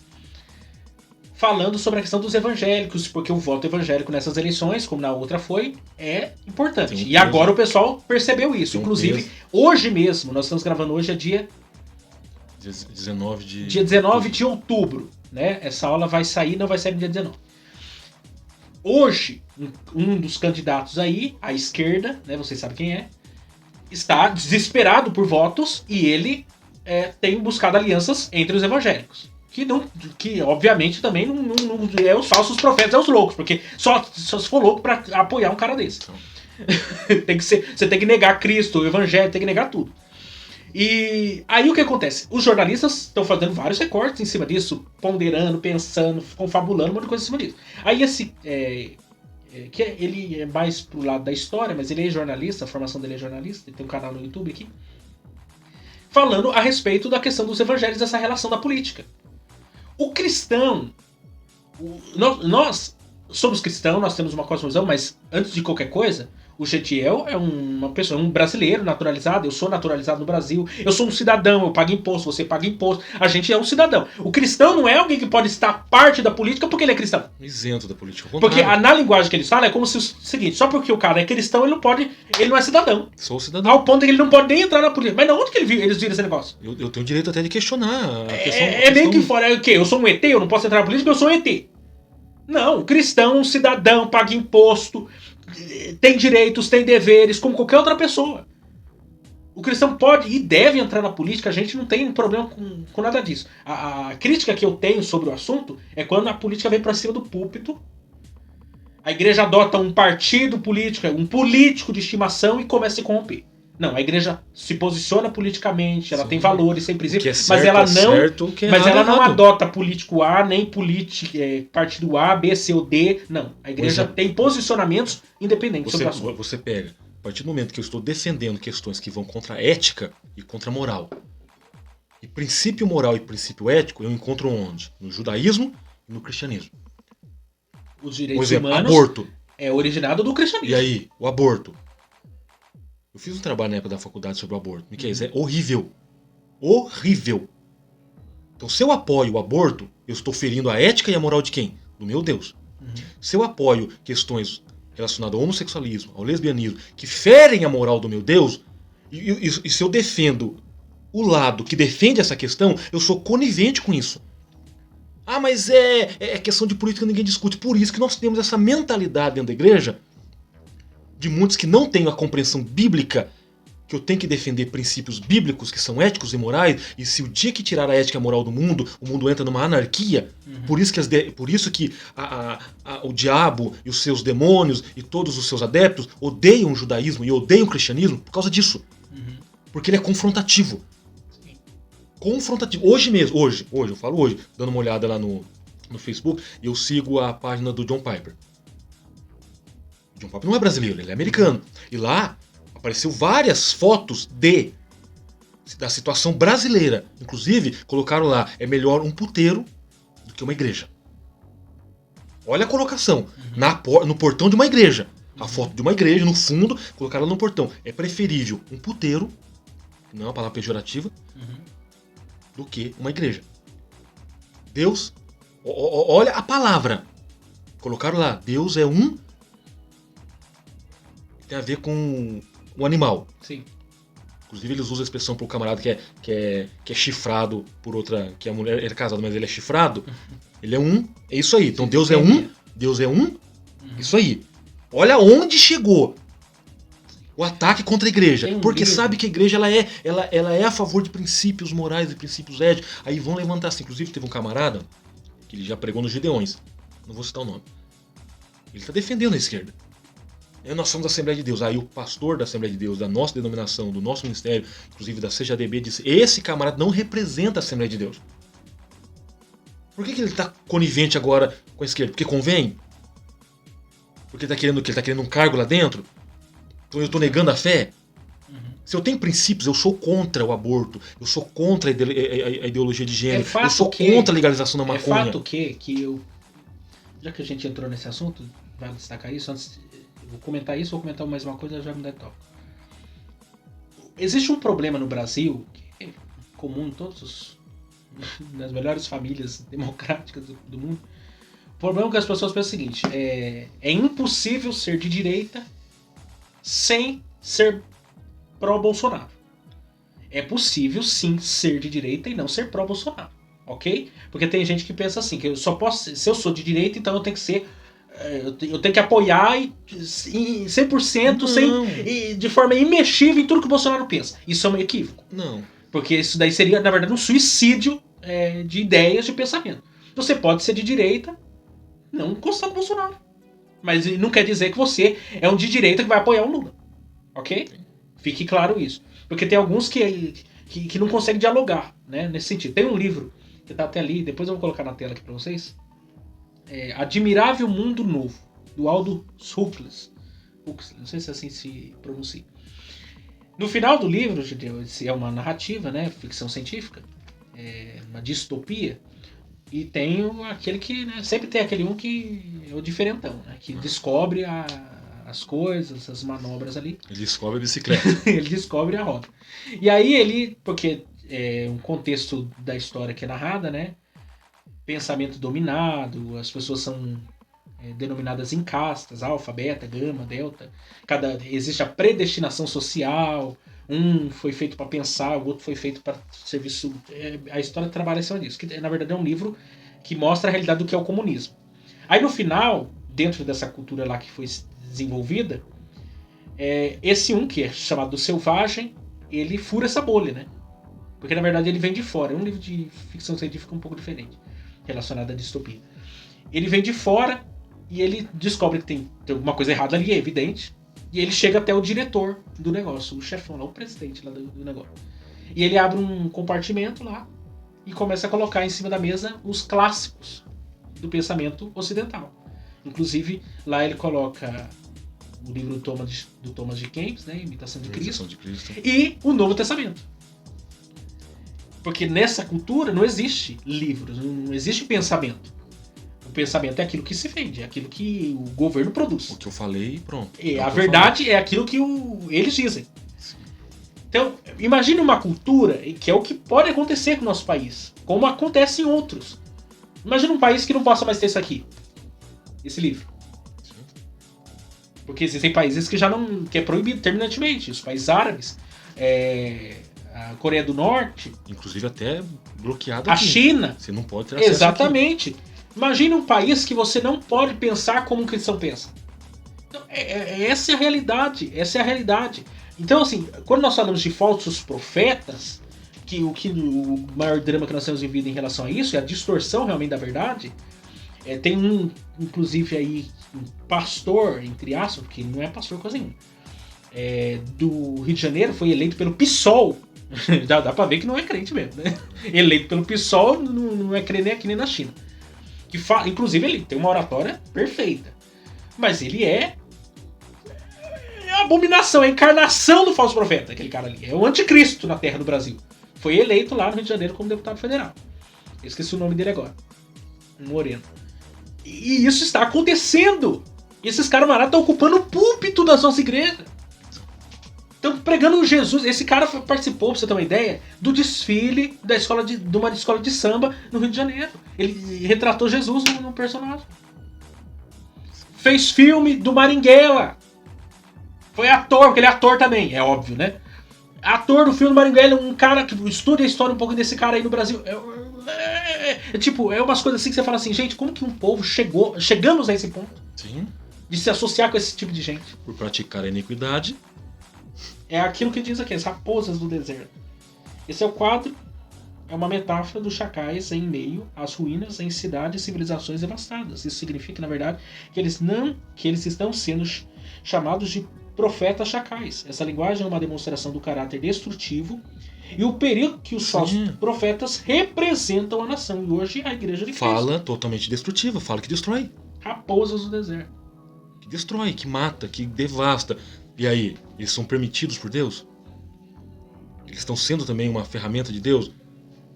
falando sobre a questão dos evangélicos, porque o voto evangélico nessas eleições, como na outra foi, é importante. E agora o pessoal percebeu isso. Inclusive, hoje mesmo, nós estamos gravando hoje, é dia 19 de... Dia 19 de outubro, né? Essa aula vai sair, não vai sair no dia 19. Hoje, um dos candidatos aí, à esquerda, né? Vocês sabem quem é, está desesperado por votos e ele tem buscado alianças entre os evangélicos. Que obviamente também não é os falsos profetas, é os loucos, porque só se for louco pra apoiar um cara desse. Você tem que negar Cristo, o evangelho, tem que negar tudo. E aí o que acontece? Os jornalistas estão fazendo vários recortes em cima disso, ponderando, pensando, confabulando, um monte de coisa em cima disso. Aí ele é mais pro lado da história, mas ele é jornalista, a formação dele é jornalista, ele tem um canal no YouTube aqui, falando a respeito da questão dos evangelhos, dessa relação da política. O cristão, nós somos cristãos, nós temos uma cosmovisão, mas antes de qualquer coisa, o Getiel é uma pessoa, um brasileiro naturalizado, eu sou naturalizado no Brasil, eu sou um cidadão, eu pago imposto, você paga imposto, a gente é um cidadão. O cristão não é alguém que pode estar parte da política porque ele é cristão. Isento da política. Porque na linguagem que eles falam é como se o seguinte, só porque o cara é cristão, ele não é cidadão. Sou cidadão. Ao ponto de que ele não pode nem entrar na política. Mas de onde que eles viram esse negócio? Eu tenho direito até de questionar a questão. Meio que fora, o quê? Eu sou um ET, eu não posso entrar na política, eu sou um ET. Não, cristão, cidadão, paga imposto, tem direitos, tem deveres, como qualquer outra pessoa. O cristão pode e deve entrar na política, a gente não tem problema com nada disso. A crítica que eu tenho sobre o assunto é quando a política vem pra cima do púlpito, a igreja adota um partido político, um político de estimação e começa a se corromper. Não, a igreja se posiciona politicamente, ela tem valores, tem princípios, mas ela não adota político A, nem partido A, B, C ou D. Não, a igreja tem posicionamentos independentes sobre o assunto. Você pega, a partir do momento que eu estou defendendo questões que vão contra a ética e contra a moral, e princípio moral e princípio ético, eu encontro onde? No judaísmo e no cristianismo. Os direitos humanos aborto. É originado do cristianismo. E aí, o aborto? Eu fiz um trabalho na época da faculdade sobre o aborto. Miquel, é horrível. Horrível. Então, se eu apoio o aborto, eu estou ferindo a ética e a moral de quem? Do meu Deus. Se eu apoio questões relacionadas ao homossexualismo, ao lesbianismo, que ferem a moral do meu Deus, e se eu defendo o lado que defende essa questão, eu sou conivente com isso. Ah, mas é questão de política, ninguém discute. Por isso que nós temos essa mentalidade dentro da igreja, de muitos que não têm a compreensão bíblica, que eu tenho que defender princípios bíblicos que são éticos e morais, e se o dia que tirar a ética e a moral do mundo, o mundo entra numa anarquia. Por isso que o diabo e os seus demônios e todos os seus adeptos odeiam o judaísmo e odeiam o cristianismo por causa disso. Porque ele é confrontativo. Hoje mesmo, eu falo hoje, dando uma olhada lá no Facebook, eu sigo a página do John Piper. John Piper não é brasileiro, ele é americano. E lá, a Apareceu várias fotos da situação brasileira. Inclusive, colocaram lá, é melhor um puteiro do que uma igreja. Olha a colocação. No portão de uma igreja. A foto de uma igreja, no fundo, colocaram no portão. É preferível um puteiro, não é uma palavra pejorativa, do que uma igreja. Deus, olha a palavra. Colocaram lá, Deus é um... Tem a ver com o animal. Sim. Inclusive eles usam a expressão pro camarada que é chifrado por outra... Que a mulher é casada, mas ele é chifrado. Ele é um... É isso aí. Então Deus é um... Deus é um... Isso aí. Olha onde chegou o ataque contra a igreja. Porque sabe que a igreja ela é a favor de princípios morais e princípios éticos. Aí vão levantar assim. Inclusive teve um camarada que ele já pregou nos Gideões. Não vou citar o nome. Ele está defendendo a esquerda. Nós somos a Assembleia de Deus. Aí o pastor da Assembleia de Deus, da nossa denominação, do nosso ministério, inclusive da CJDB, disse: esse camarada não representa a Assembleia de Deus. Por que ele está conivente agora com a esquerda? Porque convém? Porque ele está querendo um cargo lá dentro? Então eu estou negando a fé? Se eu tenho princípios, eu sou contra o aborto, eu sou contra a ideologia de gênero, eu sou contra a legalização da maconha. É fato que eu... Já que a gente entrou nesse assunto, vai destacar isso, antes eu vou comentar isso, vou comentar mais uma coisa, já me dá toque. Existe um problema no Brasil, que é comum em nas melhores famílias democráticas do mundo. O problema é que as pessoas pensam o seguinte: é impossível ser de direita sem ser pró-Bolsonaro. É possível sim ser de direita e não ser pró-Bolsonaro, ok? Porque tem gente que pensa assim, que eu só posso, se eu sou de direita, então eu tenho que ser, eu tenho que apoiar 100% de forma imexível em tudo que o Bolsonaro pensa. Isso é um equívoco. Não. Porque isso daí seria, na verdade, um suicídio de ideias, de pensamento. Você pode ser de direita, não gostar do Bolsonaro. Mas não quer dizer que você é um de direita que vai apoiar o Lula. Ok? Fique claro isso. Porque tem alguns que não conseguem dialogar, né, nesse sentido. Tem um livro que tá até ali, depois eu vou colocar na tela aqui pra vocês. Admirável Mundo Novo, do Aldous Huxley. Não sei se assim se pronuncia. No final do livro, é uma narrativa, né, ficção científica, uma distopia, e tem aquele que, né, sempre tem aquele um que é o diferentão, né, que descobre as coisas, as manobras ali. Ele descobre a bicicleta. Ele descobre a roda. E aí porque um contexto da história que é narrada, né, pensamento dominado, as pessoas são denominadas em castas, alfa, beta, gama, delta. Existe a predestinação social. Um foi feito para pensar, o outro foi feito para serviço. A história trabalha em cima disso, que na verdade é um livro que mostra a realidade do que é o comunismo. Aí no final, dentro dessa cultura lá que foi desenvolvida, esse que é chamado do selvagem, ele fura essa bolha, né? Porque na verdade ele vem de fora. É um livro de ficção científica um pouco diferente, relacionado à distopia. Ele vem de fora e ele descobre que tem alguma coisa errada ali, é evidente. E ele chega até o diretor do negócio, o chefão lá, o presidente lá do negócio. E ele abre um compartimento lá e começa a colocar em cima da mesa os clássicos do pensamento ocidental. Inclusive, lá ele coloca o livro do Thomas de Kempis, né, Imitação de Cristo, e o Novo Testamento. Porque nessa cultura não existe livros, não existe pensamento. O pensamento é aquilo que se vende, é aquilo que o governo produz. O que eu falei, pronto. A verdade é aquilo que eles dizem. Então, imagine uma cultura que é o que pode acontecer com o nosso país, como acontece em outros. Imagine um país que não possa mais ter isso aqui, esse livro. Porque existem países que que é proibido terminantemente. Os países árabes, a Coreia do Norte, inclusive até bloqueado a aqui. China. Você não pode ter acesso. Exatamente. Aqui. Imagina um país que você não pode pensar como um cristão pensa. Então, essa é a realidade. Essa é a realidade. Então, assim, quando nós falamos de falsos profetas, o maior drama que nós temos vivido em relação a isso é a distorção realmente da verdade. Tem inclusive aí, um pastor, entre aspas, porque não é pastor coisa nenhuma, do Rio de Janeiro, foi eleito pelo PSOL. Dá pra ver que não é crente mesmo, né? Eleito pelo PSOL, não é crente nem aqui nem na China. Inclusive ele tem uma oratória perfeita. Mas ele é a abominação, a encarnação do falso profeta, aquele cara ali. É o anticristo na terra do Brasil. Foi eleito lá no Rio de Janeiro como deputado federal. Eu esqueci o nome dele agora. Moreno. E isso está acontecendo. E esses camaradas estão ocupando o púlpito das nossas igrejas. Estão pregando Jesus. Esse cara participou, pra você ter uma ideia, do desfile de uma escola de samba no Rio de Janeiro. Ele retratou Jesus num personagem. Fez filme do Marighella. Foi ator, porque ele é ator também, é óbvio, né? Ator do filme do Marighella, um cara que estuda a história um pouco desse cara aí no Brasil. É umas coisas assim que você fala assim, gente, como que um povo chegamos a esse ponto? Sim. De se associar com esse tipo de gente. Por praticar a iniquidade. É aquilo que diz aqui, as raposas do deserto. Esse é o quadro, é uma metáfora dos chacais em meio às ruínas em cidades e civilizações devastadas. Isso significa, na verdade, que eles estão sendo chamados de profetas chacais. Essa linguagem é uma demonstração do caráter destrutivo e o perigo que os falsos profetas representam a nação. E hoje a igreja de Cristo. Fala totalmente destrutiva, fala que destrói. Raposas do deserto. Que destrói, que mata, que devasta. E aí, eles são permitidos por Deus? Eles estão sendo também uma ferramenta de Deus?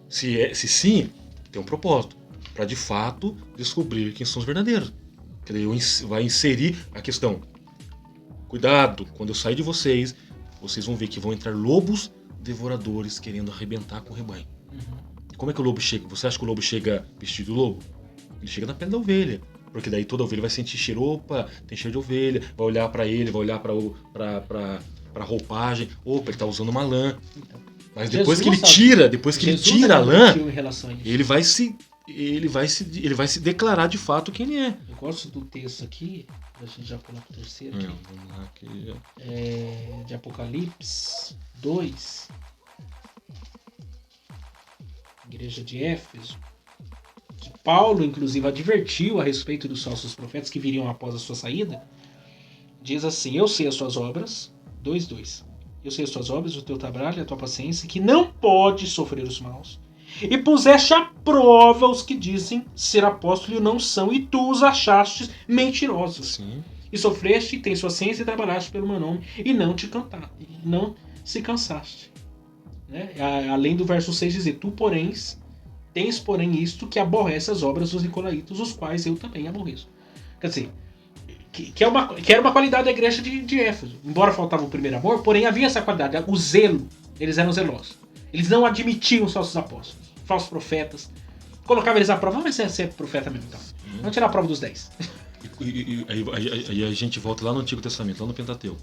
Se sim, tem um propósito. Para de fato descobrir quem são os verdadeiros. Que daí vai inserir a questão. Cuidado, quando eu sair de vocês vão ver que vão entrar lobos devoradores querendo arrebentar com o rebanho. Como é que o lobo chega? Você acha que o lobo chega vestido de lobo? Ele chega na pele da ovelha. Porque daí toda ovelha vai sentir cheiro, opa, tem cheiro de ovelha, vai olhar pra ele, vai olhar pra roupagem, opa, ele tá usando uma lã. Mas depois que ele tira a lã, ele vai se declarar de fato quem ele é. Eu gosto do texto aqui, a gente já pular pro terceiro aqui. Vamos lá, aqui. De Apocalipse 2, Igreja de Éfeso. Paulo, inclusive, advertiu a respeito dos falsos profetas que viriam após a sua saída. Diz assim, eu sei as suas obras, 2:2. Eu sei as tuas obras, o teu trabalho e a tua paciência, que não pode sofrer os maus. E puseste à prova os que dizem ser apóstolos e não são, e tu os achaste mentirosos. Sim. E sofreste, tens sua ciência e trabalhaste pelo meu nome, e não se cansaste. Né? Além do verso 6 dizer, tens, porém, isto que aborrece as obras dos nicolaítas, os quais eu também aborreço. Quer dizer, que era uma qualidade da igreja de Éfeso. Embora faltava o primeiro amor, porém havia essa qualidade, o zelo. Eles eram zelosos. Eles não admitiam os falsos apóstolos, falsos profetas. Colocavam eles à prova, vamos ver se é profeta mesmo então. Vamos tirar a prova dos 10. E aí a gente volta lá no Antigo Testamento, lá no Pentateuco.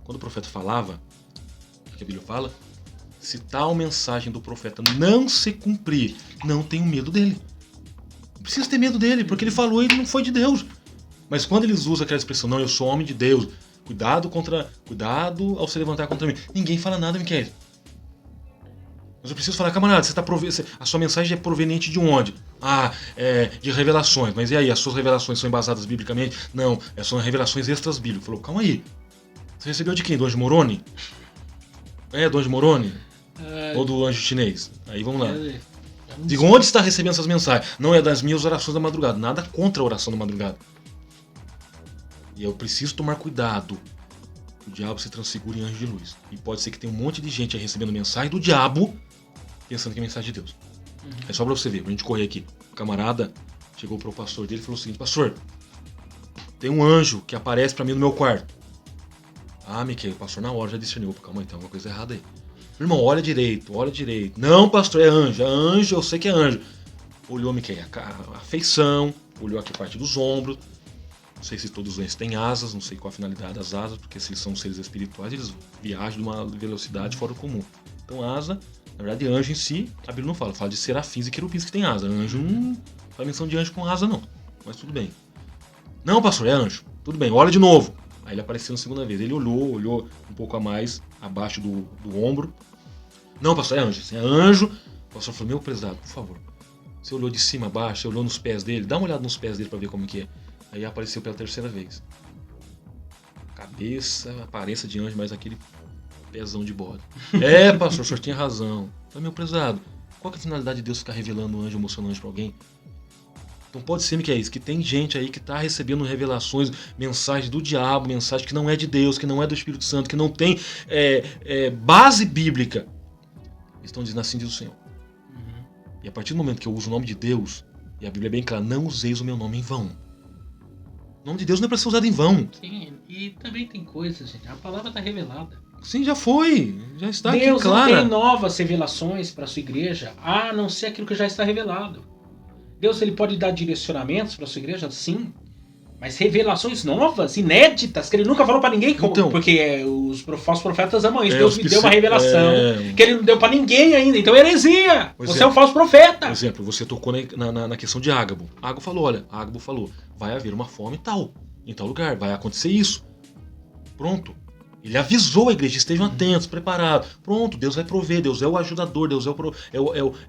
Quando o profeta falava, o que a Bíblia fala? Se tal mensagem do profeta não se cumprir, não tenho medo dele. Não precisa ter medo dele, porque ele falou e ele não foi de Deus. Mas quando eles usam aquela expressão, não, eu sou homem de Deus, cuidado ao se levantar contra mim. Ninguém fala nada, Miquel. Mas eu preciso falar, camarada, a sua mensagem é proveniente de onde? De revelações. Mas e aí, as suas revelações são embasadas biblicamente? Não, são revelações extras bíblicas. Falou, calma aí. Você recebeu de quem? Do anjo Moroni? Do anjo Moroni? Ou do anjo chinês? Aí vamos lá. Diga, onde está recebendo essas mensagens? Não é das minhas orações da madrugada. Nada contra a oração da madrugada. E eu preciso tomar cuidado. O diabo se transfigura em anjo de luz. E pode ser que tenha um monte de gente aí recebendo mensagem do diabo, pensando que é mensagem de Deus. É só pra você ver, pra gente correr aqui. O camarada chegou pro pastor dele e falou o seguinte, pastor, tem um anjo que aparece pra mim no meu quarto. Miquel, o pastor na hora já discerniu. Calma aí, tem alguma coisa errada aí. Irmão, olha direito. Não, pastor, é anjo, eu sei que é anjo. Olhou, Miquel, a feição, olhou aqui a parte dos ombros. Não sei se todos eles têm asas, não sei qual a finalidade das asas, porque se eles são seres espirituais, eles viajam de uma velocidade fora do comum. Então, asa, na verdade, anjo em si, a Bíblia não fala de serafins e querubins que tem asa. Anjo não faz menção de anjo com asa, não. Mas tudo bem. Não, pastor, é anjo. Tudo bem, olha de novo. Aí ele apareceu na segunda vez. Ele olhou um pouco a mais, abaixo do ombro. Não, pastor, é anjo. Se é anjo, o pastor falou, meu prezado, por favor. Você olhou de cima a baixo, você olhou nos pés dele, dá uma olhada nos pés dele pra ver como que é. Aí apareceu pela terceira vez. Cabeça, aparência de anjo, mas aquele pezão de bode. Pastor, o senhor tinha razão. Mas, meu prezado, qual que é a finalidade de Deus ficar revelando um anjo emocionante pra alguém? Então pode ser que é isso, que tem gente aí que está recebendo revelações, mensagens do diabo, mensagem que não é de Deus, que não é do Espírito Santo, que não tem base bíblica. Eles estão dizendo assim, diz o Senhor. E a partir do momento que eu uso o nome de Deus, e a Bíblia é bem clara, não useis o meu nome em vão. O nome de Deus não é para ser usado em vão. Sim, e também tem coisas, gente. A palavra está revelada. Sim, já foi. Já está Deus aqui clara. não tem novas revelações para a sua igreja, a não ser aquilo que já está revelado. Deus ele pode dar direcionamentos para a sua igreja, sim. Mas revelações novas, inéditas, que ele nunca falou para ninguém. Então, porque os falsos profetas amam isso. Deus me deu uma psicólogos revelação que ele não deu para ninguém ainda. Então heresia. Você é um falso profeta. Por exemplo, você tocou na questão de Ágabo. Ágabo falou, vai haver uma fome tal, em tal lugar, vai acontecer isso. Pronto. Ele avisou a igreja, estejam atentos, preparados. Pronto, Deus vai prover, Deus é o ajudador, Deus é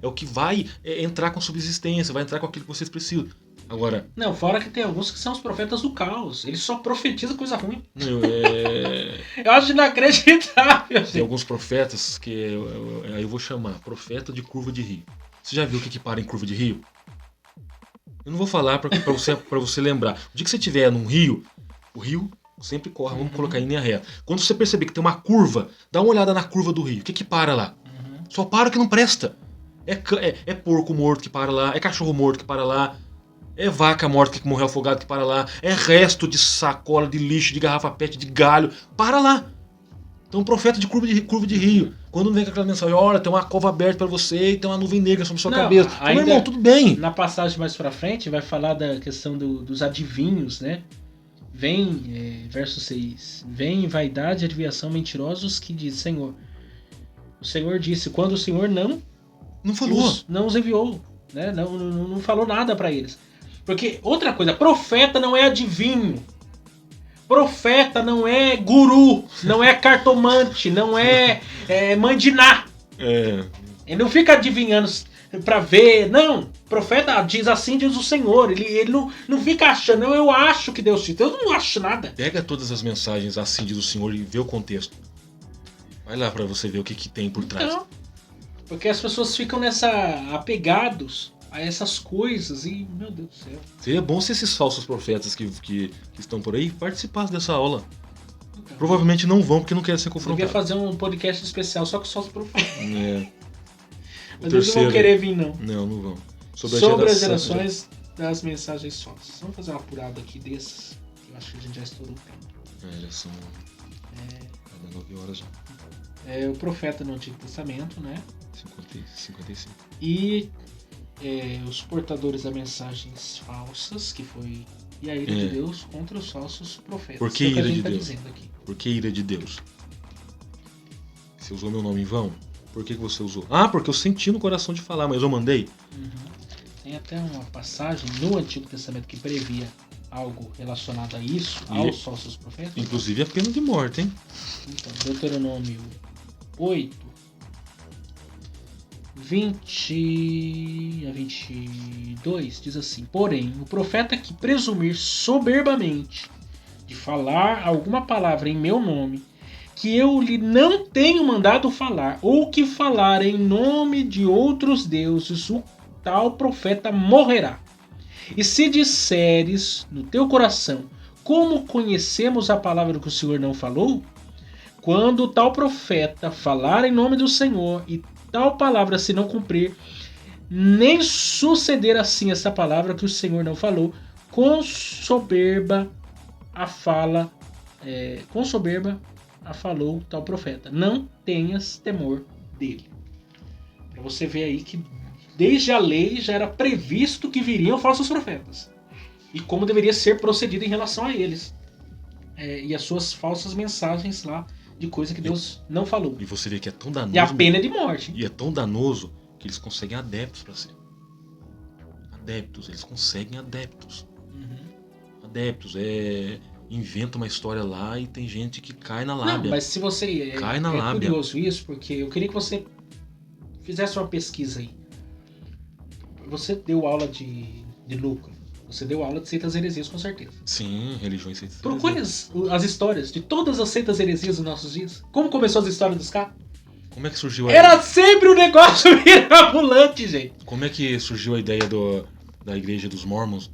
o que vai entrar com a subsistência, vai entrar com aquilo que vocês precisam. Agora... Não, fora que tem alguns que são os profetas do caos. Eles só profetizam coisa ruim. Eu acho inacreditável. Tem alguns profetas que aí eu vou chamar profeta de curva de rio. Você já viu o que para em curva de rio? Eu não vou falar para você lembrar. O dia que você estiver num rio, o rio sempre corre, vamos colocar em linha reta. Quando você perceber que tem uma curva, dá uma olhada na curva do rio. O que para lá? Só para o que não presta. É porco morto que para lá, é cachorro morto que para lá, é vaca morta que morreu afogada que para lá, é resto de sacola, de lixo, de garrafa pet, de galho, para lá. Então, profeta de curva de rio. Quando vem com aquela mensagem, olha, tem uma cova aberta para você e tem uma nuvem negra sobre sua cabeça. Fala, meu irmão, tudo bem. Na passagem mais pra frente, vai falar da questão dos adivinhos, né? Vem, verso 6, vem em vaidade e adivinhação mentirosos que diz, Senhor. O Senhor disse, quando o Senhor não falou. Não os enviou, né? Não falou nada para eles. Porque, outra coisa, profeta não é adivinho. Profeta não é guru, não é cartomante, não é mandiná. Ele não fica adivinhando pra ver, não. Profeta diz assim, diz o Senhor. Ele não fica achando, eu acho que Deus disse. Eu não acho nada. Pega todas as mensagens assim, diz o Senhor, e vê o contexto. Vai lá pra você ver o que tem por trás. Não, porque as pessoas ficam apegados a essas coisas e, meu Deus do céu. Seria bom se esses falsos profetas que estão por aí participassem dessa aula. Então, provavelmente não vão porque não querem ser confrontados. Eu devia fazer um podcast especial só com os falsos profetas. Mas eles não vão querer vir, não. Não vão. Sobre as gerações das mensagens falsas. Vamos fazer uma apurada aqui desses. Eu acho que a gente já estourou o tempo. Já são 9 horas já. O profeta no Antigo Testamento, né? 55. E os portadores das mensagens falsas, que foi e a ira de Deus contra os falsos profetas. Por que ira de tá Deus? Aqui. Por que ira de Deus? Você usou meu nome em vão? Por que você usou? Porque eu senti no coração de falar, mas eu mandei. Tem até uma passagem no Antigo Testamento que previa algo relacionado a isso, aos falsos profetas. Inclusive a pena de morte, hein? Então, Deuteronômio 8, 20 a 22 diz assim: porém, o profeta que presumir soberbamente de falar alguma palavra em meu nome, que eu lhe não tenho mandado falar, ou que falar em nome de outros deuses, o tal profeta morrerá. E se disseres no teu coração, como conhecemos a palavra que o Senhor não falou? Quando o tal profeta falar em nome do Senhor e tal palavra se não cumprir, nem suceder assim essa palavra que o Senhor não falou, com soberba a falou tal profeta. Não tenhas temor dele. Para você ver aí que desde a lei já era previsto que viriam falsos profetas. E como deveria ser procedido em relação a eles. E as suas falsas mensagens lá de coisa que Deus não falou. E você vê que é tão danoso. E a pena é de morte. E é tão danoso que eles conseguem adeptos para ser. Eles conseguem adeptos. Adeptos, inventa uma história lá e tem gente que cai na lábia. Não, mas se você cai na lábia. Curioso isso, porque eu queria que você fizesse uma pesquisa aí. Você deu aula de lucro. Você deu aula de seitas heresias, com certeza. Sim, religiões seitas. Procure as histórias de todas as seitas heresias dos nossos dias. Como começou as histórias dos caras? Como é que surgiu Era sempre um negócio mirabolante, gente. Como é que surgiu a ideia da igreja dos Mormons,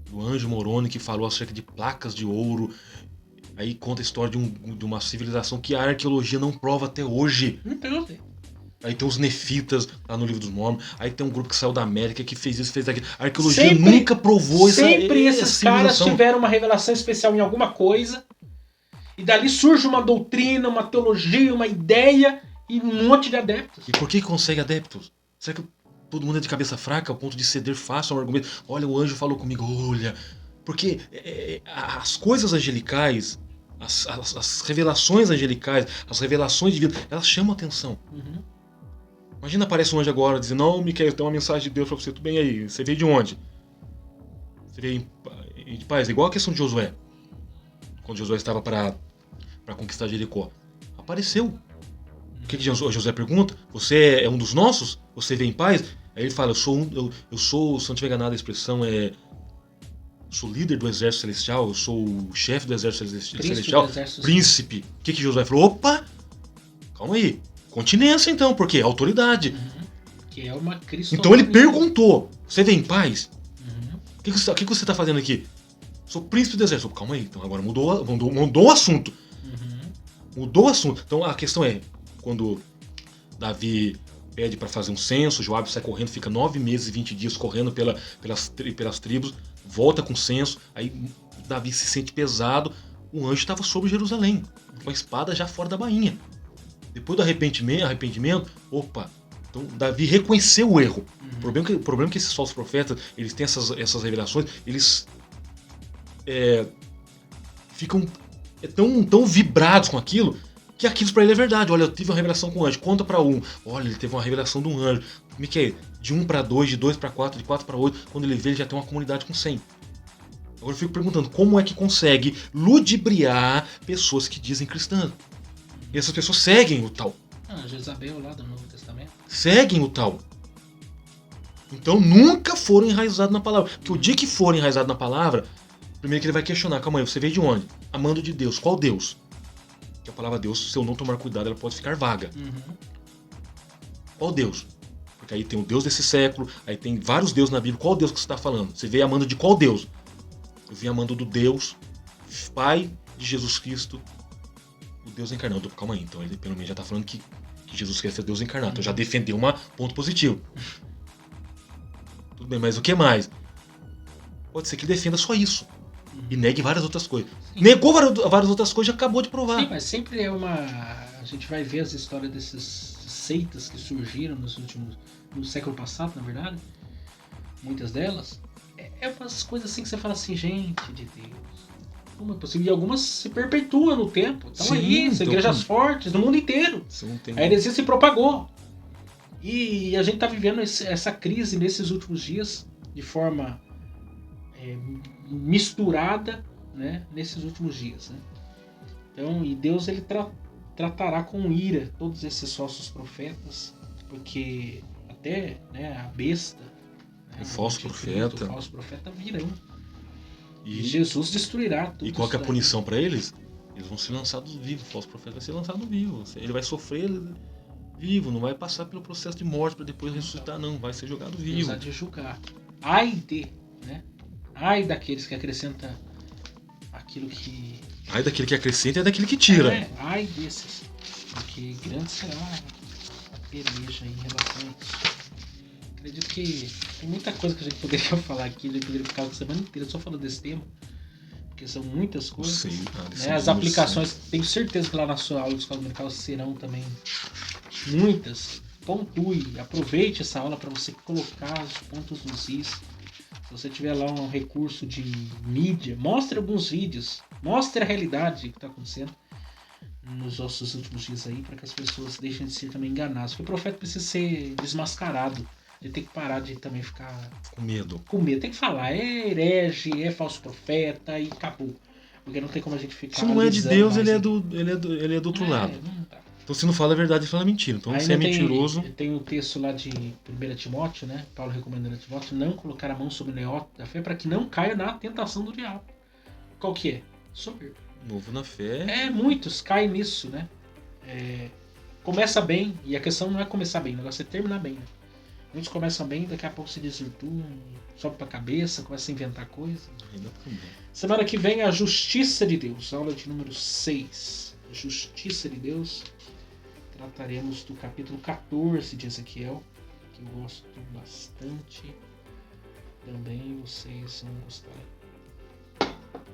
do anjo Moroni que falou acerca de placas de ouro. Aí conta a história de uma civilização que a arqueologia não prova até hoje. Então, Aí tem os nefitas lá no livro dos Mormons. Aí tem um grupo que saiu da América que fez isso, fez aquilo. A arqueologia nunca provou essa Sempre esses caras tiveram uma revelação especial em alguma coisa. E dali surge uma doutrina, uma teologia, uma ideia e um monte de adeptos. E por que consegue adeptos? Será que todo mundo é de cabeça fraca ao ponto de ceder fácil a um argumento? Olha, o anjo falou comigo, olha. Porque as coisas angelicais, as revelações angelicais, as revelações de vida, elas chamam a atenção. Uhum. Imagina aparece um anjo agora dizendo, não, Miquel, tem uma mensagem de Deus pra você, tudo bem aí, você veio de onde? Você veio de paz, igual a questão de Josué. Quando Josué estava para conquistar Jericó. Apareceu. O que Josué pergunta? Você é um dos nossos? Você veio em paz? Aí ele fala, eu sou, se não tiver enganado a expressão, sou líder do exército celestial, eu sou o chefe do exército celestial, príncipe. O que Josué falou? Opa, calma aí. Continência então, porque é autoridade. Uhum. Que é uma cristologia. Então ele perguntou, você vem em paz? Uhum. O que você está fazendo aqui? Sou príncipe do exército. Calma aí, então agora mudou o assunto. Uhum. Mudou o assunto. Então a questão é, quando Davi pede para fazer um censo, Joabe sai correndo, fica 9 meses e 20 dias correndo pelas tribos, volta com o censo, aí Davi se sente pesado, o anjo estava sobre Jerusalém, com a espada já fora da bainha. Depois do arrependimento, opa, então Davi reconheceu o erro. Uhum. O problema é que esses falsos profetas, eles têm essas revelações, eles ficam tão vibrados com aquilo, que aquilo pra ele é verdade. Olha, eu tive uma revelação com o anjo, conta pra um. Olha, ele teve uma revelação de um anjo. Miquel, de 1 para 2, de 2 para 4, de 4 para 8, quando ele vê, ele já tem uma comunidade com 100. Agora eu fico perguntando, como é que consegue ludibriar pessoas que dizem cristãs? E essas pessoas seguem o tal. Jezabel lá do Novo Testamento. Seguem o tal. Então nunca foram enraizados na palavra. Porque o dia que forem enraizados na palavra, primeiro que ele vai questionar, calma aí, você veio de onde? Amando de Deus. Qual Deus? Que a palavra Deus, se eu não tomar cuidado, ela pode ficar vaga. Uhum. Qual Deus? Porque aí tem o Deus desse século, aí tem vários deuses na Bíblia. Qual Deus que você está falando? Você veio amando de qual Deus? Eu vim amando do Deus, Pai de Jesus Cristo, o Deus encarnado. Calma aí, então ele pelo menos já está falando que Jesus Cristo é Deus encarnado. Então já defendeu um ponto positivo. Tudo bem, mas o que mais? Pode ser que ele defenda só isso. E negue várias outras coisas. Sim. Negou várias outras coisas e acabou de provar. Sim, mas sempre é uma... A gente vai ver as histórias dessas seitas que surgiram no século passado, na verdade. Muitas delas. É umas coisas assim que você fala assim, gente de Deus. Como é possível? E algumas se perpetuam no tempo. Estão aí, são igrejas fortes no mundo inteiro. A heresia se propagou. E a gente está vivendo essa crise nesses últimos dias de forma misturada, né, nesses últimos dias. Né? Então, e Deus ele tratará com ira todos esses falsos profetas, porque até, né, a besta, né, o falso profeta virão. E Jesus destruirá tudo. E qual que é a punição para eles? Eles vão ser lançados vivos. O falso profeta vai ser lançado vivo. Ele vai sofrer vivo, não vai passar pelo processo de morte para depois ressuscitar, não. Vai ser jogado vivo. Deus há de julgar. Ai daqueles que acrescentam aquilo que... Ai daquele que acrescenta e daquele que tira. Ai desses. Porque grande será a peleja em relação a isso. Acredito que tem muita coisa que a gente poderia falar aqui, a gente poderia ficar a semana inteira só falando desse tema, porque são muitas coisas. Sim, né? As aplicações, tenho certeza que lá na sua aula de escola dominical serão também muitas. Pontue, aproveite essa aula para você colocar os pontos nos is. Se você tiver lá um recurso de mídia, mostre alguns vídeos, mostre a realidade que está acontecendo nos nossos últimos dias aí, para que as pessoas deixem de ser também enganadas. Porque o profeta precisa ser desmascarado. Ele tem que parar de também ficar com medo. Tem que falar, é herege, é falso profeta e acabou. Porque não tem como a gente ficar... Se não é de Deus, ele é do outro lado. Então se não fala a verdade, ele fala mentira. Então se é mentiroso... Tem um texto lá de 1 Timóteo, né? Paulo recomendando a Timóteo não colocar a mão sobre o neófito da fé para que não caia na tentação do diabo. Qual que é? Soberbo. Novo na fé. Muitos caem nisso, né? Começa bem, e a questão não é começar bem, o negócio é terminar bem, né? Muitos começam bem, daqui a pouco se desvirtuam, sobe pra cabeça, começa a inventar coisas. Ainda tá bom. Semana que vem, a Justiça de Deus, aula de número 6. Justiça de Deus. Trataremos do capítulo 14 de Ezequiel, que eu gosto bastante. Também vocês vão gostar.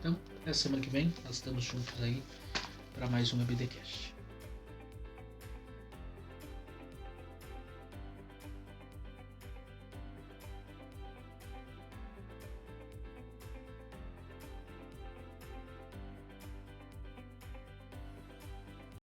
Então, até semana que vem, nós estamos juntos aí para mais um EBDcast.